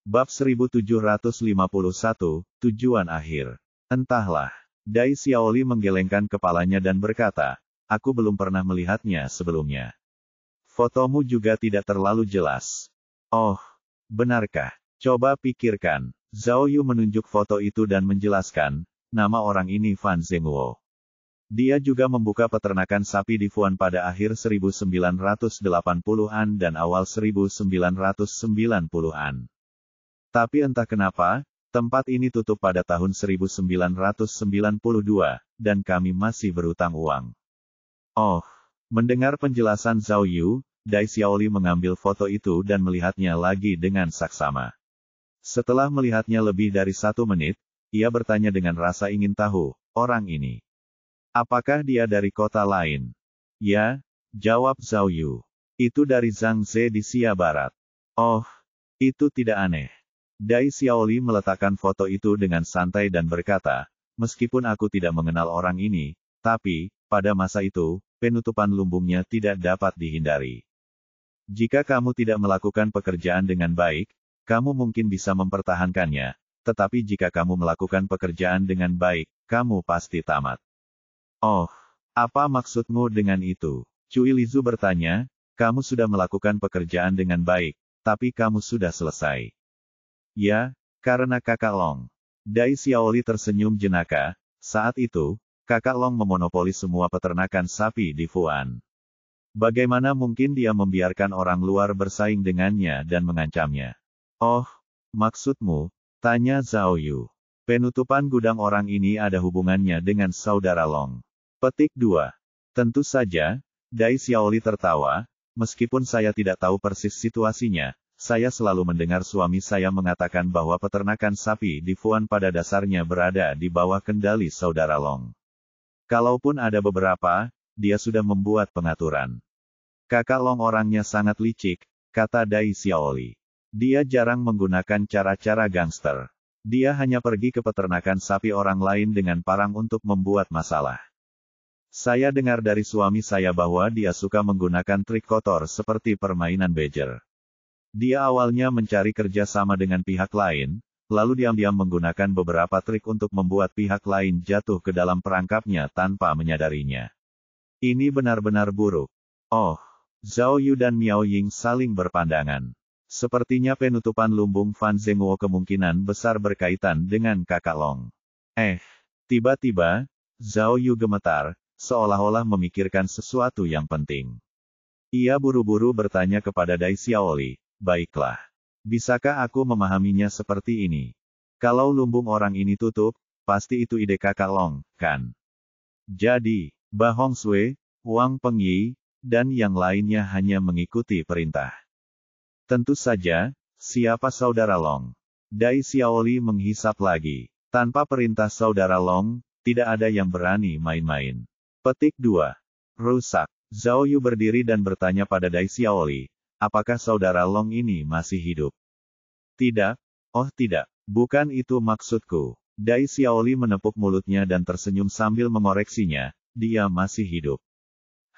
Bab 1751, Tujuan Akhir. Entahlah. Dai Xiaoli menggelengkan kepalanya dan berkata, aku belum pernah melihatnya sebelumnya. Fotomu juga tidak terlalu jelas. Oh, benarkah? Coba pikirkan. Zhao Yu menunjuk foto itu dan menjelaskan, nama orang ini Fan Zhenguo. Dia juga membuka peternakan sapi di Fuan pada akhir 1980-an dan awal 1990-an. Tapi entah kenapa, tempat ini tutup pada tahun 1992, dan kami masih berutang uang. Oh, mendengar penjelasan Zhao Yu, Dai Xiaoli mengambil foto itu dan melihatnya lagi dengan saksama. Setelah melihatnya lebih dari 1 menit, ia bertanya dengan rasa ingin tahu, orang ini. Apakah dia dari kota lain? Ya, jawab Zhao Yu. Itu dari Zhangze di Xia Barat. Oh, itu tidak aneh. Dai Xiaoli meletakkan foto itu dengan santai dan berkata, meskipun aku tidak mengenal orang ini, tapi, pada masa itu, penutupan lumbungnya tidak dapat dihindari. Jika kamu tidak melakukan pekerjaan dengan baik, kamu mungkin bisa mempertahankannya, tetapi jika kamu melakukan pekerjaan dengan baik, kamu pasti tamat. Oh, apa maksudmu dengan itu? Cui Lizu bertanya, kamu sudah melakukan pekerjaan dengan baik, tapi kamu sudah selesai. Ya, karena Kakak Long. Dai Xiaoli tersenyum jenaka, saat itu, Kakak Long memonopoli semua peternakan sapi di Fuan. Bagaimana mungkin dia membiarkan orang luar bersaing dengannya dan mengancamnya? Oh, maksudmu, tanya Zhao Yu. Penutupan gudang orang ini ada hubungannya dengan saudara Long. Petik 2. Tentu saja, Dai Xiaoli tertawa, meskipun saya tidak tahu persis situasinya. Saya selalu mendengar suami saya mengatakan bahwa peternakan sapi di Fuan pada dasarnya berada di bawah kendali saudara Long. Kalaupun ada beberapa, dia sudah membuat pengaturan. Kakak Long orangnya sangat licik, kata Dai Xiaoli. Dia jarang menggunakan cara-cara gangster. Dia hanya pergi ke peternakan sapi orang lain dengan parang untuk membuat masalah. Saya dengar dari suami saya bahwa dia suka menggunakan trik kotor seperti permainan bejer. Dia awalnya mencari kerja sama dengan pihak lain, lalu diam-diam menggunakan beberapa trik untuk membuat pihak lain jatuh ke dalam perangkapnya tanpa menyadarinya. Ini benar-benar buruk. Oh, Zhao Yu dan Miao Ying saling berpandangan. Sepertinya penutupan lumbung Fan Zhenguo kemungkinan besar berkaitan dengan Kakak Long. Tiba-tiba, Zhao Yu gemetar, seolah-olah memikirkan sesuatu yang penting. Ia buru-buru bertanya kepada Dai Xiaoli. Baiklah. Bisakah aku memahaminya seperti ini? Kalau lumbung orang ini tutup, pasti itu ide Kakak Long, kan? Jadi, Ba Hongsui, Wang Pengyi, dan yang lainnya hanya mengikuti perintah. Tentu saja, siapa saudara Long? Dai Xiaoli menghisap lagi. Tanpa perintah saudara Long, tidak ada yang berani main-main. Petik 2. Rusak. Zhao Yu berdiri dan bertanya pada Dai Xiaoli. Apakah saudara Long ini masih hidup? Tidak. Oh tidak. Bukan itu maksudku. Dai Xiaoli menepuk mulutnya dan tersenyum sambil mengoreksinya. Dia masih hidup.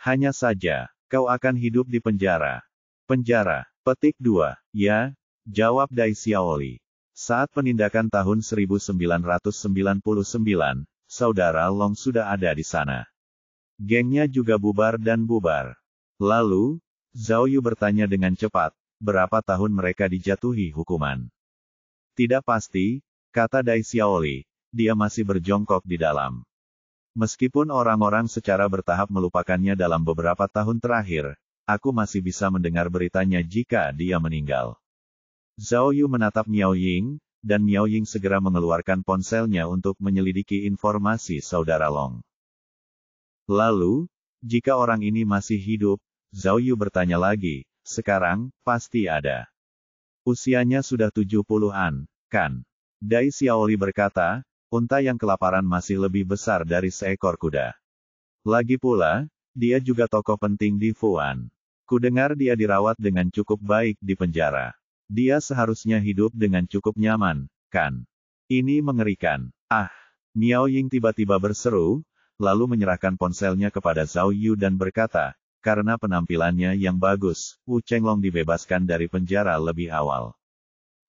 Hanya saja, kau akan hidup di penjara. Penjara. Petik 2. Ya, jawab Dai Xiaoli. Saat penindakan tahun 1999, saudara Long sudah ada di sana. Gengnya juga bubar dan bubar. Lalu, Zhao Yu bertanya dengan cepat, berapa tahun mereka dijatuhi hukuman? Tidak pasti, kata Dai Xiaoli, dia masih berjongkok di dalam. Meskipun orang-orang secara bertahap melupakannya dalam beberapa tahun terakhir, aku masih bisa mendengar beritanya jika dia meninggal. Zhao Yu menatap Miao Ying, dan Miao Ying segera mengeluarkan ponselnya untuk menyelidiki informasi saudara Long. Lalu, jika orang ini masih hidup, Zhao Yu bertanya lagi, sekarang, pasti ada. Usianya sudah 70-an, kan? Dai Xiaoli berkata, unta yang kelaparan masih lebih besar dari seekor kuda. Lagi pula, dia juga tokoh penting di Fuan. Kudengar dia dirawat dengan cukup baik di penjara. Dia seharusnya hidup dengan cukup nyaman, kan? Ini mengerikan. Ah! Miao Ying tiba-tiba berseru, lalu menyerahkan ponselnya kepada Zhao Yu dan berkata, karena penampilannya yang bagus, Wu Chenglong dibebaskan dari penjara lebih awal.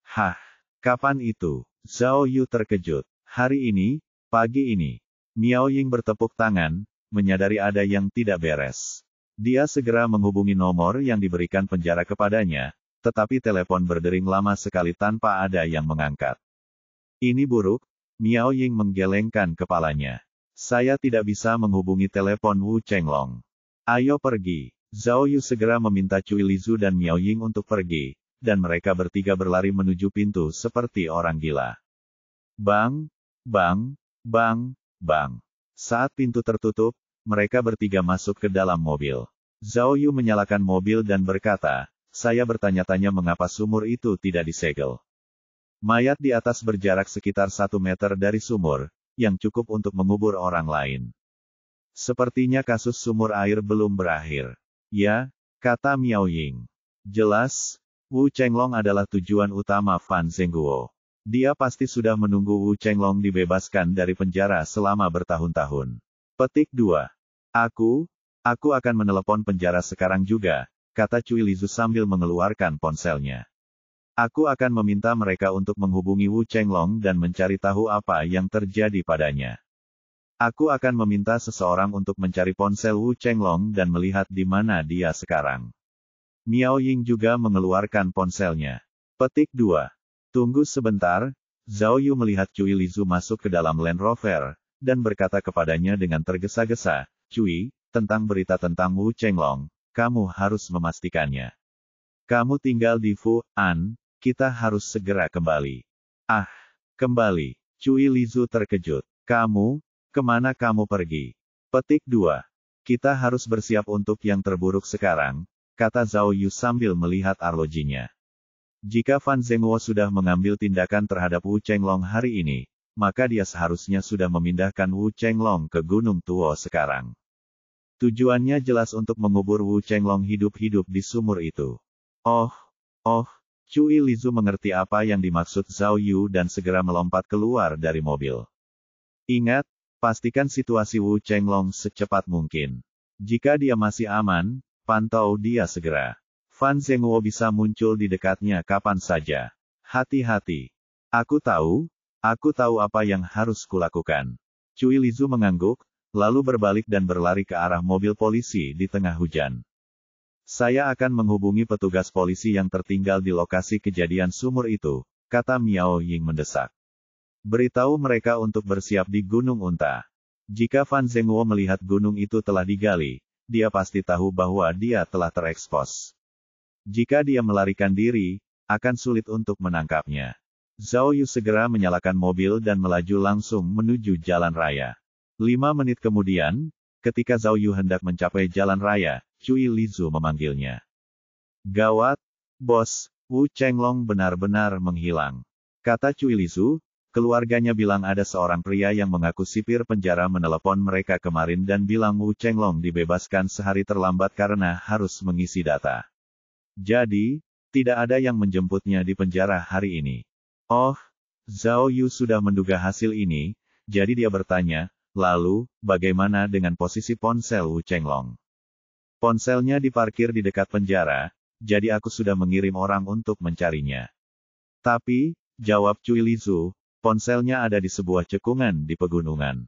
Hah! Kapan itu? Zhao Yu terkejut. Hari ini, pagi ini. Miao Ying bertepuk tangan, menyadari ada yang tidak beres. Dia segera menghubungi nomor yang diberikan penjara kepadanya, tetapi telepon berdering lama sekali tanpa ada yang mengangkat. Ini buruk, Miao Ying menggelengkan kepalanya. Saya tidak bisa menghubungi telepon Wu Chenglong. Ayo pergi. Zhao Yu segera meminta Cui Lizu dan Miao Ying untuk pergi, dan mereka bertiga berlari menuju pintu seperti orang gila. Bang, bang, bang, bang. Saat pintu tertutup, mereka bertiga masuk ke dalam mobil. Zhao Yu menyalakan mobil dan berkata, saya bertanya-tanya mengapa sumur itu tidak disegel. Mayat di atas berjarak sekitar 1 meter dari sumur, yang cukup untuk mengubur orang lain. Sepertinya kasus sumur air belum berakhir. Ya, kata Miao Ying. Jelas, Wu Chenglong adalah tujuan utama Fan Zhenguo. Dia pasti sudah menunggu Wu Chenglong dibebaskan dari penjara selama bertahun-tahun. Petik 2. Aku akan menelepon penjara sekarang juga, kata Cui Lizu sambil mengeluarkan ponselnya. Aku akan meminta mereka untuk menghubungi Wu Chenglong dan mencari tahu apa yang terjadi padanya. Aku akan meminta seseorang untuk mencari ponsel Wu Chenglong dan melihat di mana dia sekarang. Miao Ying juga mengeluarkan ponselnya. Petik 2. Tunggu sebentar, Zhao Yu melihat Cui Lizu masuk ke dalam Land Rover, dan berkata kepadanya dengan tergesa-gesa, Cui, tentang berita tentang Wu Chenglong, kamu harus memastikannya. Kamu tinggal di Fu'an, kita harus segera kembali. Ah, kembali. Cui Lizu terkejut. Kamu, kemana kamu pergi? Petik 2. Kita harus bersiap untuk yang terburuk sekarang, kata Zhao Yu sambil melihat arlojinya. Jika Fan Zhenguo sudah mengambil tindakan terhadap Wu Chenglong hari ini, maka dia seharusnya sudah memindahkan Wu Chenglong ke Gunung Tuo sekarang. Tujuannya jelas untuk mengubur Wu Chenglong hidup-hidup di sumur itu. Oh, Cui Lizu mengerti apa yang dimaksud Zhao Yu dan segera melompat keluar dari mobil. Ingat, pastikan situasi Wu Chenglong secepat mungkin. Jika dia masih aman, pantau dia segera. Fan Zhenguo bisa muncul di dekatnya kapan saja. Hati-hati. Aku tahu apa yang harus kulakukan. Cui Lizu mengangguk, lalu berbalik dan berlari ke arah mobil polisi di tengah hujan. Saya akan menghubungi petugas polisi yang tertinggal di lokasi kejadian sumur itu, kata Miao Ying mendesak. Beritahu mereka untuk bersiap di Gunung Unta. Jika Fan Zhenguo melihat gunung itu telah digali, dia pasti tahu bahwa dia telah terekspos. Jika dia melarikan diri, akan sulit untuk menangkapnya. Zhao Yu segera menyalakan mobil dan melaju langsung menuju jalan raya. 5 menit kemudian, ketika Zhao Yu hendak mencapai jalan raya, Cui Lizu memanggilnya. Gawat, bos, Wu Chenglong benar-benar menghilang. Kata Cui Lizu, keluarganya bilang ada seorang pria yang mengaku sipir penjara menelepon mereka kemarin dan bilang Wu Chenglong dibebaskan sehari terlambat karena harus mengisi data. Jadi, tidak ada yang menjemputnya di penjara hari ini. Oh, Zhao Yu sudah menduga hasil ini, jadi dia bertanya, lalu, bagaimana dengan posisi ponsel Wu Chenglong? Ponselnya diparkir di dekat penjara, jadi aku sudah mengirim orang untuk mencarinya. Tapi, jawab Cui Lizu, ponselnya ada di sebuah cekungan di pegunungan.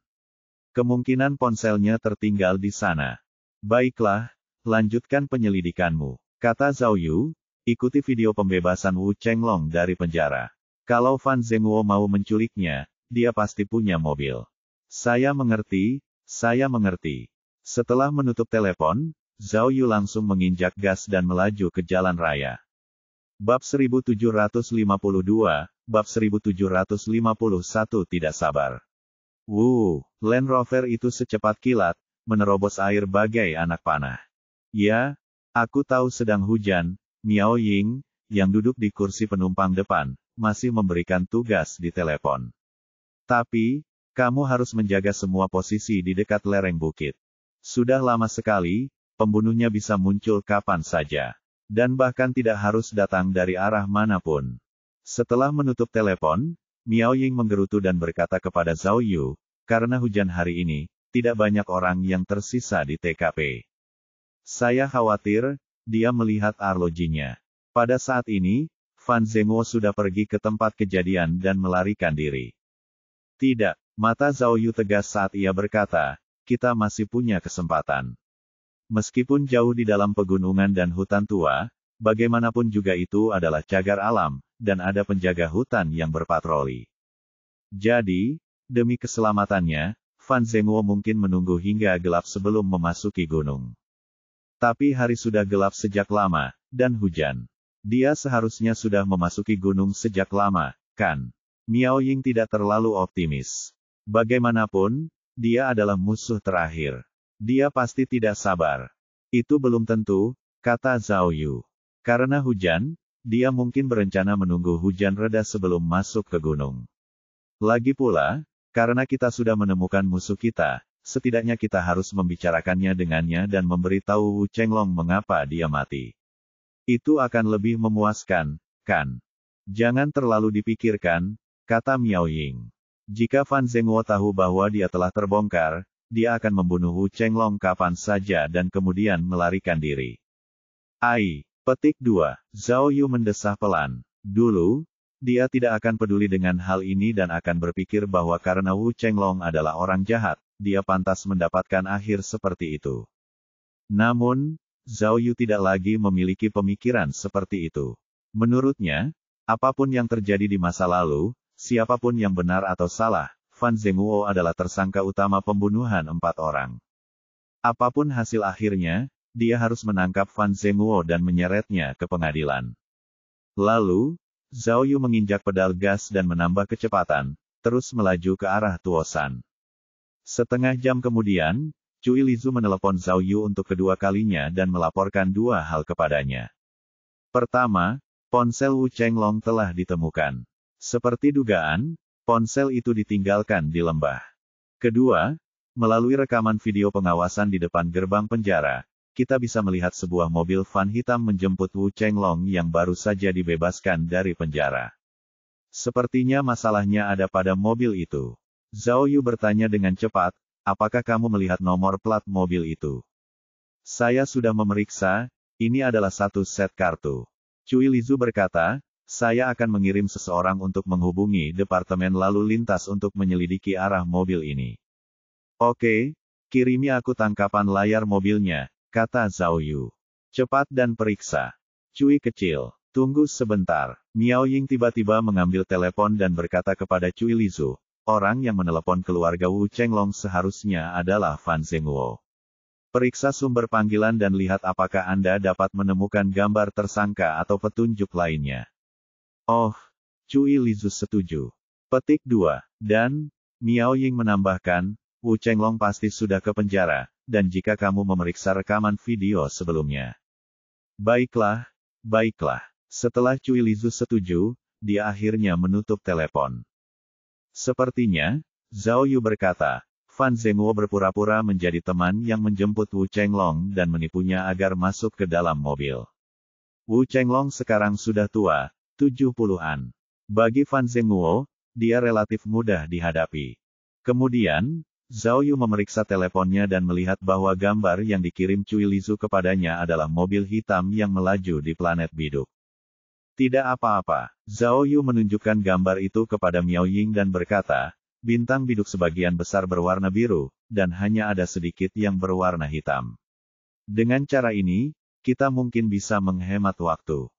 Kemungkinan ponselnya tertinggal di sana. Baiklah, lanjutkan penyelidikanmu, kata Zhao Yu, ikuti video pembebasan Wu Chenglong dari penjara. Kalau Fan Zhenguo mau menculiknya, dia pasti punya mobil. Saya mengerti. Setelah menutup telepon, Zhao Yu langsung menginjak gas dan melaju ke jalan raya. Bab 1752, Bab 1751 tidak sabar. Land Rover itu secepat kilat, menerobos air bagai anak panah. Ya, aku tahu sedang hujan, Miao Ying, yang duduk di kursi penumpang depan, masih memberikan tugas di telepon. Tapi, kamu harus menjaga semua posisi di dekat lereng bukit. Sudah lama sekali, pembunuhnya bisa muncul kapan saja. Dan bahkan tidak harus datang dari arah manapun. Setelah menutup telepon, Miao Ying menggerutu dan berkata kepada Zhao Yu, karena hujan hari ini, tidak banyak orang yang tersisa di TKP. Saya khawatir, dia melihat arlojinya. Pada saat ini, Fan Zhenguo sudah pergi ke tempat kejadian dan melarikan diri. Tidak, mata Zhao Yu tegas saat ia berkata, kita masih punya kesempatan. Meskipun jauh di dalam pegunungan dan hutan tua, bagaimanapun juga itu adalah cagar alam, dan ada penjaga hutan yang berpatroli. Jadi, demi keselamatannya, Fan Zhenguo mungkin menunggu hingga gelap sebelum memasuki gunung. Tapi hari sudah gelap sejak lama, dan hujan. Dia seharusnya sudah memasuki gunung sejak lama, kan? Miao Ying tidak terlalu optimis. Bagaimanapun, dia adalah musuh terakhir. Dia pasti tidak sabar. Itu belum tentu, kata Zhao Yu. Karena hujan, dia mungkin berencana menunggu hujan reda sebelum masuk ke gunung. Lagi pula, karena kita sudah menemukan musuh kita, setidaknya kita harus membicarakannya dengannya dan memberitahu Wu Chenglong mengapa dia mati. Itu akan lebih memuaskan, kan? Jangan terlalu dipikirkan, kata Miao Ying. Jika Fan Zhenguo tahu bahwa dia telah terbongkar, dia akan membunuh Wu Chenglong kapan saja dan kemudian melarikan diri. Petik 2. Zhao Yu mendesah pelan. Dulu, dia tidak akan peduli dengan hal ini dan akan berpikir bahwa karena Wu Chenglong adalah orang jahat, dia pantas mendapatkan akhir seperti itu. Namun, Zhao Yu tidak lagi memiliki pemikiran seperti itu. Menurutnya, apapun yang terjadi di masa lalu, siapapun yang benar atau salah, Fan Zhenguo adalah tersangka utama pembunuhan 4 orang. Apapun hasil akhirnya, dia harus menangkap Fan Zhenguo dan menyeretnya ke pengadilan. Lalu, Zhao Yu menginjak pedal gas dan menambah kecepatan, terus melaju ke arah Tuosan. Setengah jam kemudian, Cui Lizu menelepon Zhao Yu untuk kedua kalinya dan melaporkan 2 hal kepadanya. Pertama, ponsel Wu Chenglong telah ditemukan. Seperti dugaan, ponsel itu ditinggalkan di lembah. Kedua, melalui rekaman video pengawasan di depan gerbang penjara, kita bisa melihat sebuah mobil van hitam menjemput Wu Chenglong yang baru saja dibebaskan dari penjara. Sepertinya masalahnya ada pada mobil itu. Zhao Yu bertanya dengan cepat, apakah kamu melihat nomor plat mobil itu? Saya sudah memeriksa, ini adalah satu set kartu. Cui Lizu berkata, saya akan mengirim seseorang untuk menghubungi Departemen Lalu Lintas untuk menyelidiki arah mobil ini. Oke, kirimi aku tangkapan layar mobilnya, kata Zhao Yu. Cepat dan periksa. Cui kecil, tunggu sebentar. Miao Ying tiba-tiba mengambil telepon dan berkata kepada Cui Lizu, orang yang menelepon keluarga Wu Chenglong seharusnya adalah Fan Zhenguo. Periksa sumber panggilan dan lihat apakah Anda dapat menemukan gambar tersangka atau petunjuk lainnya. Oh, Cui Lizu setuju. Petik 2. Dan, Miao Ying menambahkan, Wu Chenglong pasti sudah ke penjara, dan jika kamu memeriksa rekaman video sebelumnya. Baiklah, baiklah. Setelah Cui Lizu setuju, dia akhirnya menutup telepon. Sepertinya, Zhao Yu berkata, Fan Zhenguo berpura-pura menjadi teman yang menjemput Wu Chenglong dan menipunya agar masuk ke dalam mobil. Wu Chenglong sekarang sudah tua, 70-an. Bagi Fan Zhenguo, dia relatif mudah dihadapi. Kemudian, Zhao Yu memeriksa teleponnya dan melihat bahwa gambar yang dikirim Cui Lizu kepadanya adalah mobil hitam yang melaju di planet biduk. Tidak apa-apa, Zhao Yu menunjukkan gambar itu kepada Miao Ying dan berkata, bintang biduk sebagian besar berwarna biru, dan hanya ada sedikit yang berwarna hitam. Dengan cara ini, kita mungkin bisa menghemat waktu.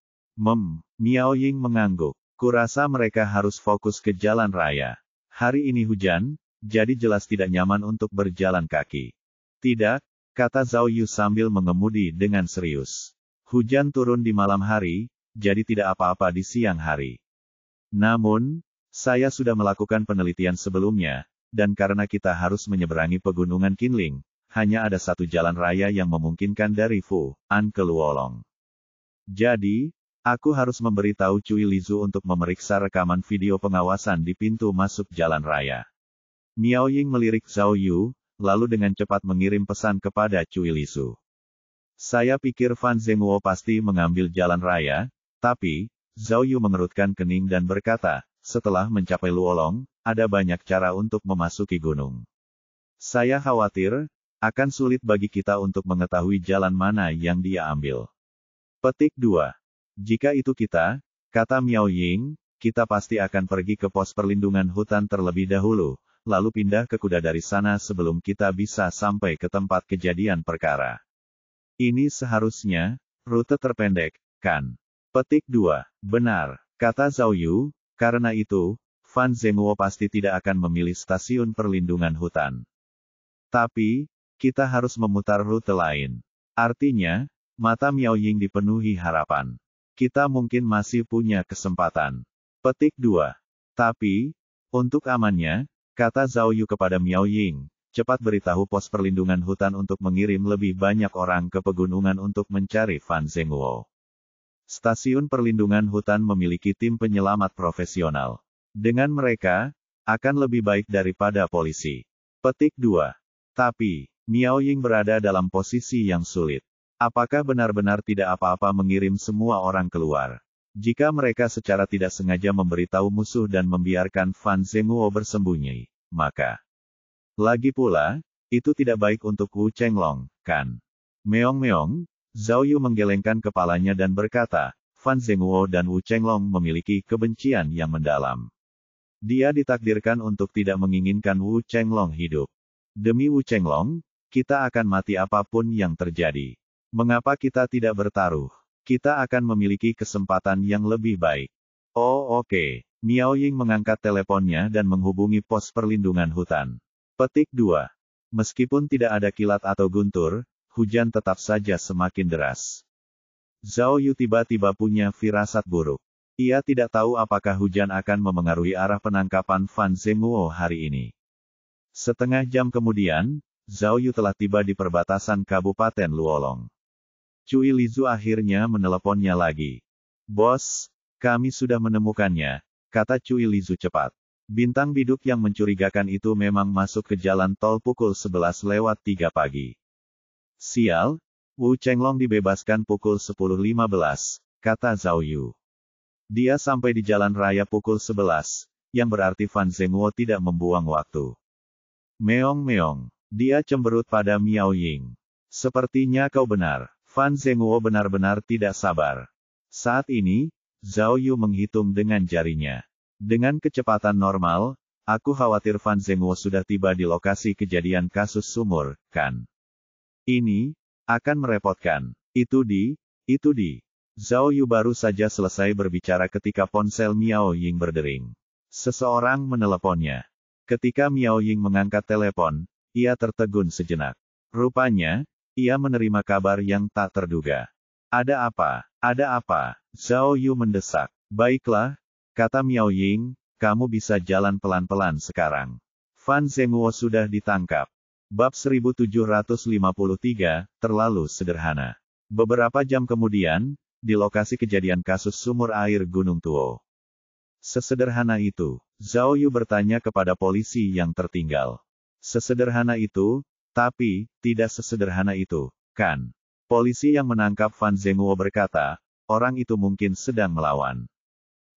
Miao Ying mengangguk. Kurasa mereka harus fokus ke jalan raya. Hari ini hujan, jadi jelas tidak nyaman untuk berjalan kaki. Tidak, kata Zhao Yu sambil mengemudi dengan serius. Hujan turun di malam hari, jadi tidak apa-apa di siang hari. Namun, saya sudah melakukan penelitian sebelumnya, dan karena kita harus menyeberangi pegunungan Qinling, hanya ada satu jalan raya yang memungkinkan dari Fu An ke Luolong. Jadi, aku harus memberitahu Cui Lizu untuk memeriksa rekaman video pengawasan di pintu masuk jalan raya. Miao Ying melirik Zhao Yu, lalu dengan cepat mengirim pesan kepada Cui Lizu. Saya pikir Fan Zhenguo pasti mengambil jalan raya, tapi, Zhao Yu mengerutkan kening dan berkata, setelah mencapai Luolong, ada banyak cara untuk memasuki gunung. Saya khawatir, akan sulit bagi kita untuk mengetahui jalan mana yang dia ambil. Petik 2. Jika itu kita, kata Miao Ying, kita pasti akan pergi ke pos perlindungan hutan terlebih dahulu, lalu pindah ke kuda dari sana sebelum kita bisa sampai ke tempat kejadian perkara. Ini seharusnya rute terpendek, kan? Petik 2. Benar, kata Zhao Yu, karena itu, Fan Zhenguo pasti tidak akan memilih stasiun perlindungan hutan. Tapi, kita harus memutar rute lain. Artinya, mata Miao Ying dipenuhi harapan. Kita mungkin masih punya kesempatan. Petik 2. Tapi, untuk amannya, kata Zhao Yu kepada Miao Ying, cepat beritahu pos perlindungan hutan untuk mengirim lebih banyak orang ke pegunungan untuk mencari Fan Zhenguo. Stasiun perlindungan hutan memiliki tim penyelamat profesional. Dengan mereka, akan lebih baik daripada polisi. Petik 2. Tapi, Miao Ying berada dalam posisi yang sulit. Apakah benar-benar tidak apa-apa mengirim semua orang keluar? Jika mereka secara tidak sengaja memberitahu musuh dan membiarkan Fan Zhenguo bersembunyi, maka lagi pula, itu tidak baik untuk Wu Chenglong, kan? Meong-meong, Zhao Yu menggelengkan kepalanya dan berkata, Fan Zhenguo dan Wu Chenglong memiliki kebencian yang mendalam. Dia ditakdirkan untuk tidak menginginkan Wu Chenglong hidup. Demi Wu Chenglong, kita akan mati apapun yang terjadi. Mengapa kita tidak bertaruh? Kita akan memiliki kesempatan yang lebih baik. Oh oke. Miao Ying mengangkat teleponnya dan menghubungi pos perlindungan hutan. Petik 2. Meskipun tidak ada kilat atau guntur, hujan tetap saja semakin deras. Zhao Yu tiba-tiba punya firasat buruk. Ia tidak tahu apakah hujan akan memengaruhi arah penangkapan Fan Zhenguo hari ini. Setengah jam kemudian, Zhao Yu telah tiba di perbatasan Kabupaten Luolong. Cui Lizu akhirnya meneleponnya lagi. Bos, kami sudah menemukannya, kata Cui Lizu cepat. Bintang biduk yang mencurigakan itu memang masuk ke jalan tol pukul 11:03 pagi. Sial, Wu Chenglong dibebaskan pukul 10:15, kata Zhao Yu. Dia sampai di jalan raya pukul 11, yang berarti Fan Zhenguo tidak membuang waktu. Meong-meong, dia cemberut pada Miao Ying. Sepertinya kau benar. Fan Zhenguo benar-benar tidak sabar. Saat ini, Zhao Yu menghitung dengan jarinya. Dengan kecepatan normal, aku khawatir Fan Zhenguo sudah tiba di lokasi kejadian kasus sumur, kan? Ini akan merepotkan. Itu di. Zhao Yu baru saja selesai berbicara ketika ponsel Miao Ying berdering. Seseorang meneleponnya. Ketika Miao Ying mengangkat telepon, ia tertegun sejenak. Rupanya, ia menerima kabar yang tak terduga. Ada apa? Ada apa? Zhao Yu mendesak. Baiklah, kata Miao Ying, kamu bisa jalan pelan-pelan sekarang. Fan Zhenguo sudah ditangkap. Bab 1753, terlalu sederhana. Beberapa jam kemudian, di lokasi kejadian kasus sumur air Gunung Tuo. Sesederhana itu, Zhao Yu bertanya kepada polisi yang tertinggal. Sesederhana itu, tapi, tidak sesederhana itu, kan? Polisi yang menangkap Fan Zhenguo berkata, orang itu mungkin sedang melawan.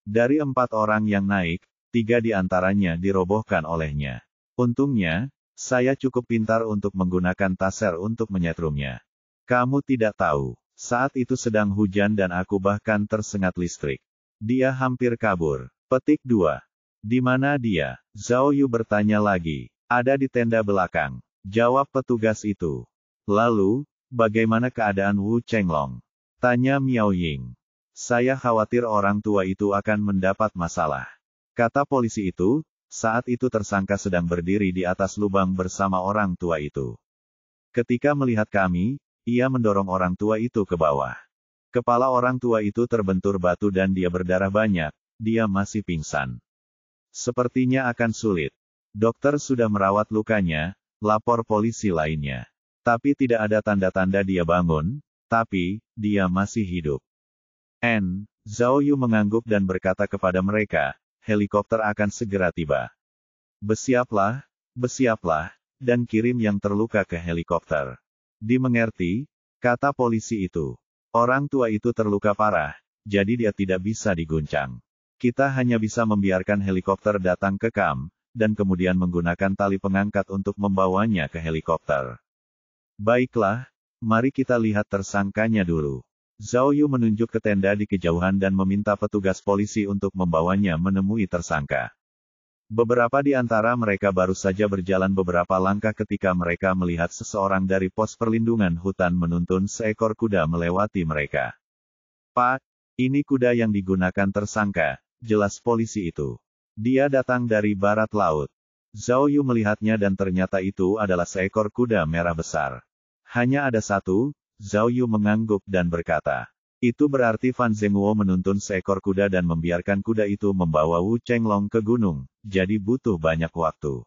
Dari 4 orang yang naik, 3 di antaranya dirobohkan olehnya. Untungnya, saya cukup pintar untuk menggunakan taser untuk menyetrumnya. Kamu tidak tahu, saat itu sedang hujan dan aku bahkan tersengat listrik. Dia hampir kabur. Petik 2. Di mana dia? Zhao Yu bertanya lagi. Ada di tenda belakang. Jawab petugas itu. Lalu, bagaimana keadaan Wu Chenglong? Tanya Miao Ying. Saya khawatir orang tua itu akan mendapat masalah. Kata polisi itu, saat itu tersangka sedang berdiri di atas lubang bersama orang tua itu. Ketika melihat kami, ia mendorong orang tua itu ke bawah. Kepala orang tua itu terbentur batu dan dia berdarah banyak, dia masih pingsan. Sepertinya akan sulit. Dokter sudah merawat lukanya, lapor polisi lainnya. Tapi tidak ada tanda-tanda dia bangun, tapi, dia masih hidup. Zhao Yu mengangguk dan berkata kepada mereka, helikopter akan segera tiba. Bersiaplah, dan kirim yang terluka ke helikopter. Dimengerti, kata polisi itu. Orang tua itu terluka parah, jadi dia tidak bisa diguncang. Kita hanya bisa membiarkan helikopter datang ke kamp, dan kemudian menggunakan tali pengangkat untuk membawanya ke helikopter. Baiklah, mari kita lihat tersangkanya dulu. Zhao Yu menunjuk ke tenda di kejauhan dan meminta petugas polisi untuk membawanya menemui tersangka. Beberapa di antara mereka baru saja berjalan beberapa langkah ketika mereka melihat seseorang dari pos perlindungan hutan menuntun seekor kuda melewati mereka. "Pak, ini kuda yang digunakan tersangka," jelas polisi itu. "Dia datang dari barat laut." Zhao Yu melihatnya dan ternyata itu adalah seekor kuda merah besar. "Hanya ada satu," Zhao Yu mengangguk dan berkata. "Itu berarti Fan Zhenguo menuntun seekor kuda dan membiarkan kuda itu membawa Wu Chenglong ke gunung, jadi butuh banyak waktu."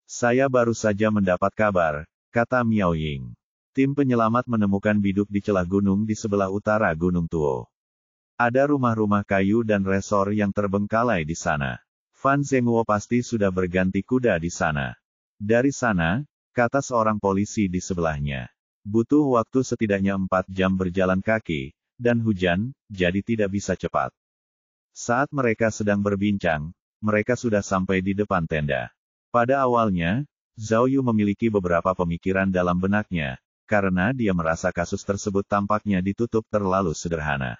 "Saya baru saja mendapat kabar," kata Miao Ying. "Tim penyelamat menemukan biduk di celah gunung di sebelah utara Gunung Tuo. Ada rumah-rumah kayu dan resor yang terbengkalai di sana. Fan Zhenguo pasti sudah berganti kuda di sana." "Dari sana," kata seorang polisi di sebelahnya, "butuh waktu setidaknya 4 jam berjalan kaki, dan hujan, jadi tidak bisa cepat." Saat mereka sedang berbincang, mereka sudah sampai di depan tenda. Pada awalnya, Zhao Yu memiliki beberapa pemikiran dalam benaknya, karena dia merasa kasus tersebut tampaknya ditutup terlalu sederhana.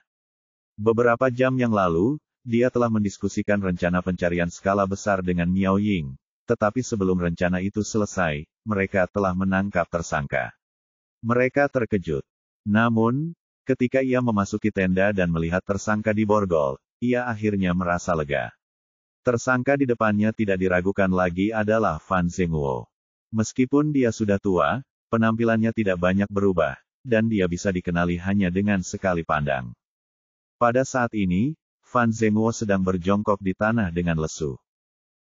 Beberapa jam yang lalu, dia telah mendiskusikan rencana pencarian skala besar dengan Miao Ying, tetapi sebelum rencana itu selesai, mereka telah menangkap tersangka. Mereka terkejut. Namun, ketika ia memasuki tenda dan melihat tersangka di borgol, ia akhirnya merasa lega. Tersangka di depannya tidak diragukan lagi adalah Fan Zhenguo. Meskipun dia sudah tua, penampilannya tidak banyak berubah, dan dia bisa dikenali hanya dengan sekali pandang. Pada saat ini, Fan Zhenguo sedang berjongkok di tanah dengan lesu.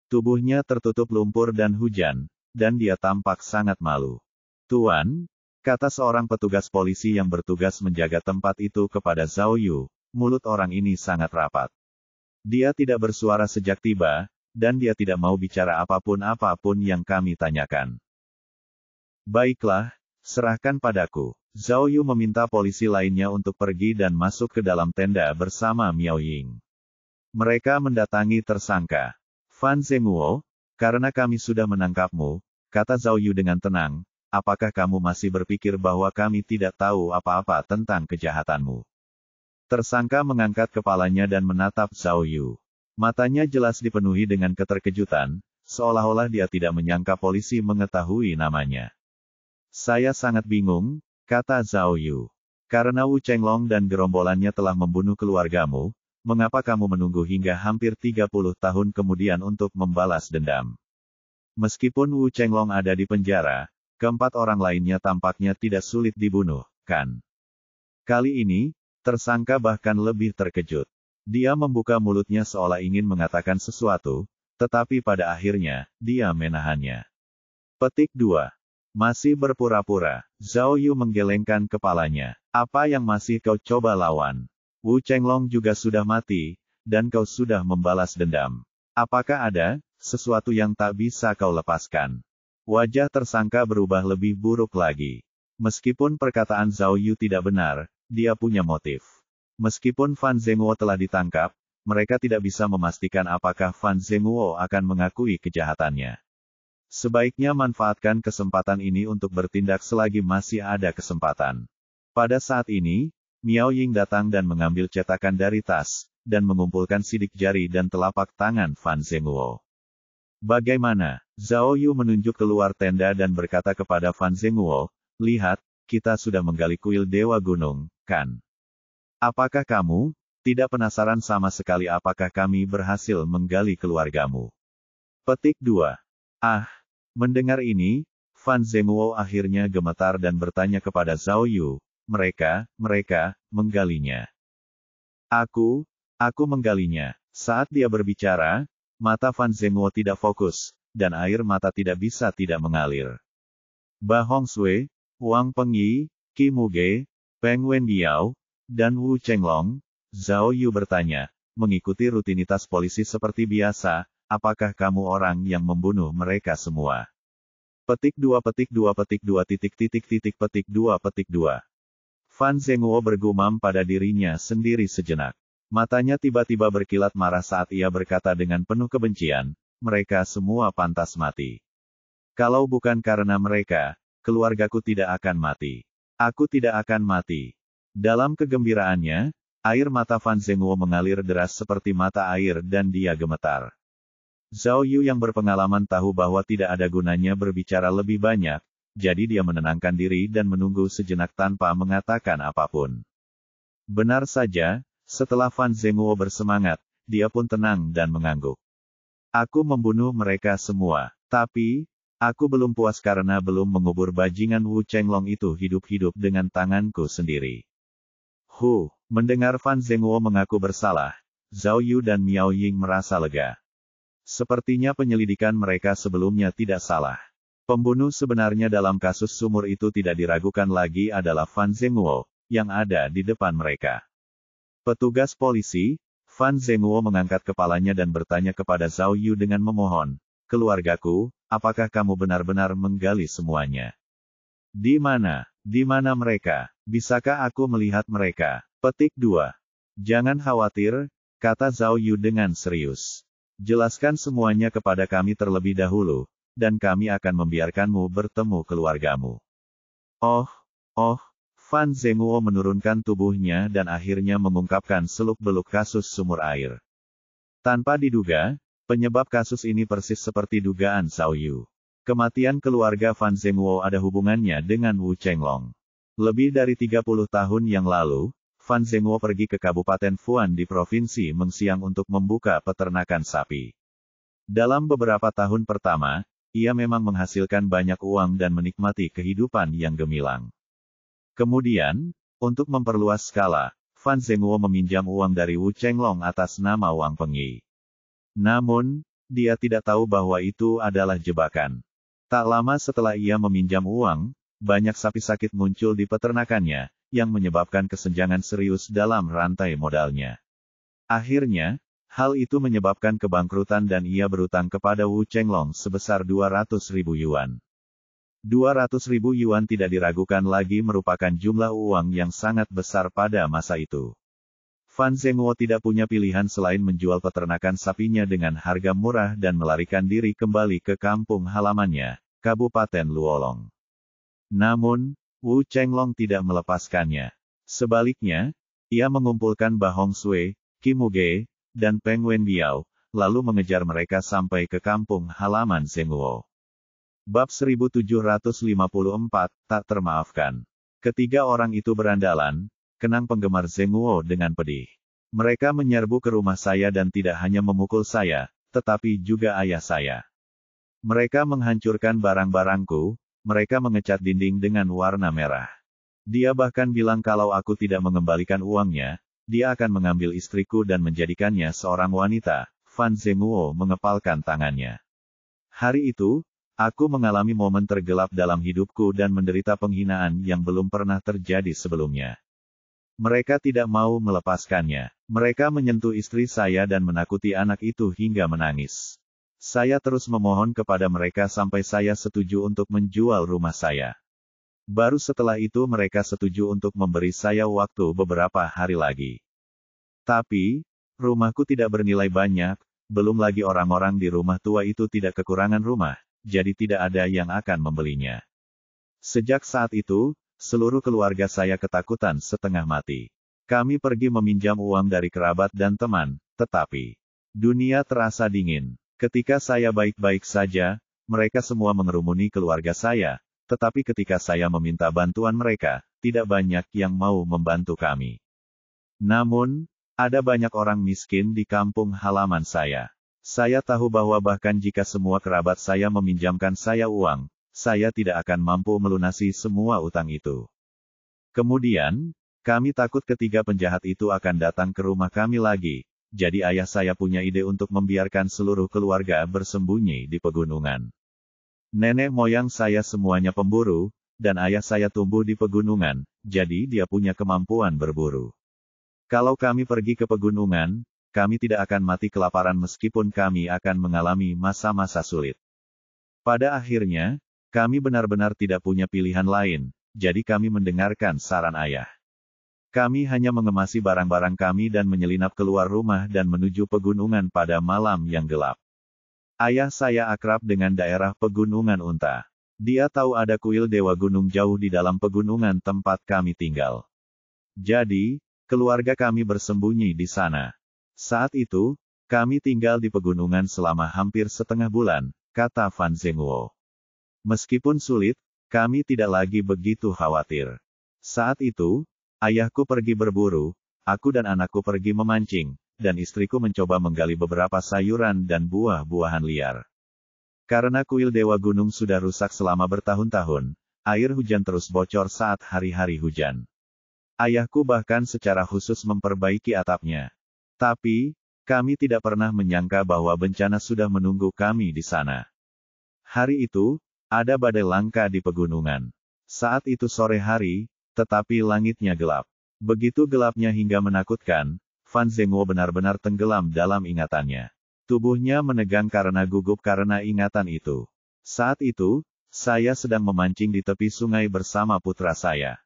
Tubuhnya tertutup lumpur dan hujan, dan dia tampak sangat malu. "Tuan," kata seorang petugas polisi yang bertugas menjaga tempat itu kepada Zhao Yu, mulut orang ini sangat rapat. Dia tidak bersuara sejak tiba, dan dia tidak mau bicara apapun yang kami tanyakan. "Baiklah, serahkan padaku." Zhao Yu meminta polisi lainnya untuk pergi dan masuk ke dalam tenda bersama Miao Ying. Mereka mendatangi tersangka. "Fan Zhenguo, karena kami sudah menangkapmu," kata Zhao Yu dengan tenang, "apakah kamu masih berpikir bahwa kami tidak tahu apa-apa tentang kejahatanmu?" Tersangka mengangkat kepalanya dan menatap Zhao Yu. Matanya jelas dipenuhi dengan keterkejutan, seolah-olah dia tidak menyangka polisi mengetahui namanya. "Saya sangat bingung," kata Zhao Yu. "Karena Wu Chenglong dan gerombolannya telah membunuh keluargamu, mengapa kamu menunggu hingga hampir 30 tahun kemudian untuk membalas dendam? Meskipun Wu Chenglong ada di penjara, keempat orang lainnya tampaknya tidak sulit dibunuh, kan?" Kali ini, tersangka bahkan lebih terkejut. Dia membuka mulutnya seolah ingin mengatakan sesuatu, tetapi pada akhirnya, dia menahannya. Petik 2. Masih berpura-pura. Zhao Yu menggelengkan kepalanya. "Apa yang masih kau coba lawan? Wu Chenglong juga sudah mati, dan kau sudah membalas dendam. Apakah ada sesuatu yang tak bisa kau lepaskan?" Wajah tersangka berubah lebih buruk lagi. Meskipun perkataan Zhao Yu tidak benar, dia punya motif. Meskipun Fan Zhenguo telah ditangkap, mereka tidak bisa memastikan apakah Fan Zhenguo akan mengakui kejahatannya. Sebaiknya manfaatkan kesempatan ini untuk bertindak selagi masih ada kesempatan. Pada saat ini, Miao Ying datang dan mengambil cetakan dari tas, dan mengumpulkan sidik jari dan telapak tangan Fan Zhenguo. "Bagaimana?" Zhao Yu menunjuk keluar tenda dan berkata kepada Fan Zhenguo, "Lihat, kita sudah menggali kuil Dewa Gunung, kan? Apakah kamu tidak penasaran sama sekali apakah kami berhasil menggali keluargamu?" Petik 2. Mendengar ini, Fan Zhenguo akhirnya gemetar dan bertanya kepada Zhao Yu, mereka menggalinya." Aku menggalinya." Saat dia berbicara, mata Fan Zhenguo tidak fokus, dan air mata tidak bisa tidak mengalir. Ba Hongsui, Wang Pengyi, Qi Muge, Peng Wendiao, dan Wu Chenglong, Zhao Yu bertanya, mengikuti rutinitas polisi seperti biasa, "Apakah kamu orang yang membunuh mereka semua?" Petik 2. Fan Zhenguo bergumam pada dirinya sendiri sejenak. Matanya tiba-tiba berkilat marah saat ia berkata dengan penuh kebencian, "Mereka semua pantas mati. Kalau bukan karena mereka, keluargaku tidak akan mati. Aku tidak akan mati." Dalam kegembiraannya, air mata Fan Zhenguo mengalir deras seperti mata air dan dia gemetar. Zhao Yu yang berpengalaman tahu bahwa tidak ada gunanya berbicara lebih banyak, jadi dia menenangkan diri dan menunggu sejenak tanpa mengatakan apapun. Benar saja, setelah Fan Zhenguo bersemangat, dia pun tenang dan mengangguk. Aku membunuh mereka semua, tapi aku belum puas karena belum mengubur bajingan Wu Chenglong itu hidup-hidup dengan tanganku sendiri. Mendengar Fan Zhenguo mengaku bersalah, Zhao Yu dan Miao Ying merasa lega. Sepertinya penyelidikan mereka sebelumnya tidak salah. Pembunuh sebenarnya dalam kasus sumur itu tidak diragukan lagi adalah Fan Zhenguo, yang ada di depan mereka. Petugas polisi, Fan Zhenguo mengangkat kepalanya dan bertanya kepada Zhao Yu dengan memohon, "Keluargaku, apakah kamu benar-benar menggali semuanya? Di mana mereka? Bisakah aku melihat mereka?" Petik 2. Jangan khawatir, kata Zhao Yu dengan serius. Jelaskan semuanya kepada kami terlebih dahulu, dan kami akan membiarkanmu bertemu keluargamu. Fan Zhenguo menurunkan tubuhnya dan akhirnya mengungkapkan seluk-beluk kasus sumur air. Tanpa diduga, penyebab kasus ini persis seperti dugaan Zhao Yu. Kematian keluarga Fan Zhenguo ada hubungannya dengan Wu Chenglong. Lebih dari 30 tahun yang lalu, Fan Zhenguo pergi ke Kabupaten Fuan di Provinsi Mengxiang untuk membuka peternakan sapi. Dalam beberapa tahun pertama, ia memang menghasilkan banyak uang dan menikmati kehidupan yang gemilang. Kemudian, untuk memperluas skala, Fan Zhenguo meminjam uang dari Wu Chenglong atas nama Wang Pengyi. Namun, dia tidak tahu bahwa itu adalah jebakan. Tak lama setelah ia meminjam uang, banyak sapi sakit muncul di peternakannya, yang menyebabkan kesenjangan serius dalam rantai modalnya. Akhirnya, hal itu menyebabkan kebangkrutan dan ia berutang kepada Wu Chenglong sebesar 200.000 yuan. 200.000 yuan tidak diragukan lagi merupakan jumlah uang yang sangat besar pada masa itu. Fan Zhenguo tidak punya pilihan selain menjual peternakan sapinya dengan harga murah dan melarikan diri kembali ke kampung halamannya, Kabupaten Luolong. Namun, Wu Chenglong tidak melepaskannya. Sebaliknya, ia mengumpulkan Ba Hongsui, Qi Muge, dan Peng Wenbiao, lalu mengejar mereka sampai ke kampung halaman Zhenguo. Bab 1754, tak termaafkan. Ketiga orang itu berandalan, kenang penggemar Zhenguo dengan pedih. Mereka menyerbu ke rumah saya dan tidak hanya memukul saya, tetapi juga ayah saya. Mereka menghancurkan barang-barangku. Mereka mengecat dinding dengan warna merah. Dia bahkan bilang kalau aku tidak mengembalikan uangnya, dia akan mengambil istriku dan menjadikannya seorang wanita. Fan Zhenguo mengepalkan tangannya. Hari itu, aku mengalami momen tergelap dalam hidupku dan menderita penghinaan yang belum pernah terjadi sebelumnya. Mereka tidak mau melepaskannya. Mereka menyentuh istri saya dan menakuti anak itu hingga menangis. Saya terus memohon kepada mereka sampai saya setuju untuk menjual rumah saya. Baru setelah itu mereka setuju untuk memberi saya waktu beberapa hari lagi. Tapi, rumahku tidak bernilai banyak, belum lagi orang-orang di rumah tua itu tidak kekurangan rumah, jadi tidak ada yang akan membelinya. Sejak saat itu, seluruh keluarga saya ketakutan setengah mati. Kami pergi meminjam uang dari kerabat dan teman, tetapi dunia terasa dingin. Ketika saya baik-baik saja, mereka semua mengerumuni keluarga saya, tetapi ketika saya meminta bantuan mereka, tidak banyak yang mau membantu kami. Namun, ada banyak orang miskin di kampung halaman saya. Saya tahu bahwa bahkan jika semua kerabat saya meminjamkan saya uang, saya tidak akan mampu melunasi semua utang itu. Kemudian, kami takut ketiga penjahat itu akan datang ke rumah kami lagi. Jadi ayah saya punya ide untuk membiarkan seluruh keluarga bersembunyi di pegunungan. Nenek moyang saya semuanya pemburu, dan ayah saya tumbuh di pegunungan, jadi dia punya kemampuan berburu. Kalau kami pergi ke pegunungan, kami tidak akan mati kelaparan meskipun kami akan mengalami masa-masa sulit. Pada akhirnya, kami benar-benar tidak punya pilihan lain, jadi kami mendengarkan saran ayah. Kami hanya mengemasi barang-barang kami dan menyelinap keluar rumah dan menuju pegunungan pada malam yang gelap. Ayah saya akrab dengan daerah pegunungan Unta. Dia tahu ada kuil Dewa Gunung jauh di dalam pegunungan tempat kami tinggal. Jadi, keluarga kami bersembunyi di sana. Saat itu, kami tinggal di pegunungan selama hampir setengah bulan, kata Fan Zhenguo. Meskipun sulit, kami tidak lagi begitu khawatir. Saat itu, ayahku pergi berburu, aku dan anakku pergi memancing, dan istriku mencoba menggali beberapa sayuran dan buah-buahan liar. Karena kuil Dewa Gunung sudah rusak selama bertahun-tahun, air hujan terus bocor saat hari-hari hujan. Ayahku bahkan secara khusus memperbaiki atapnya. Tapi, kami tidak pernah menyangka bahwa bencana sudah menunggu kami di sana. Hari itu, ada badai langka di pegunungan. Saat itu sore hari, tetapi langitnya gelap. Begitu gelapnya hingga menakutkan, Fan Zhenguo benar-benar tenggelam dalam ingatannya. Tubuhnya menegang karena gugup karena ingatan itu. Saat itu, saya sedang memancing di tepi sungai bersama putra saya.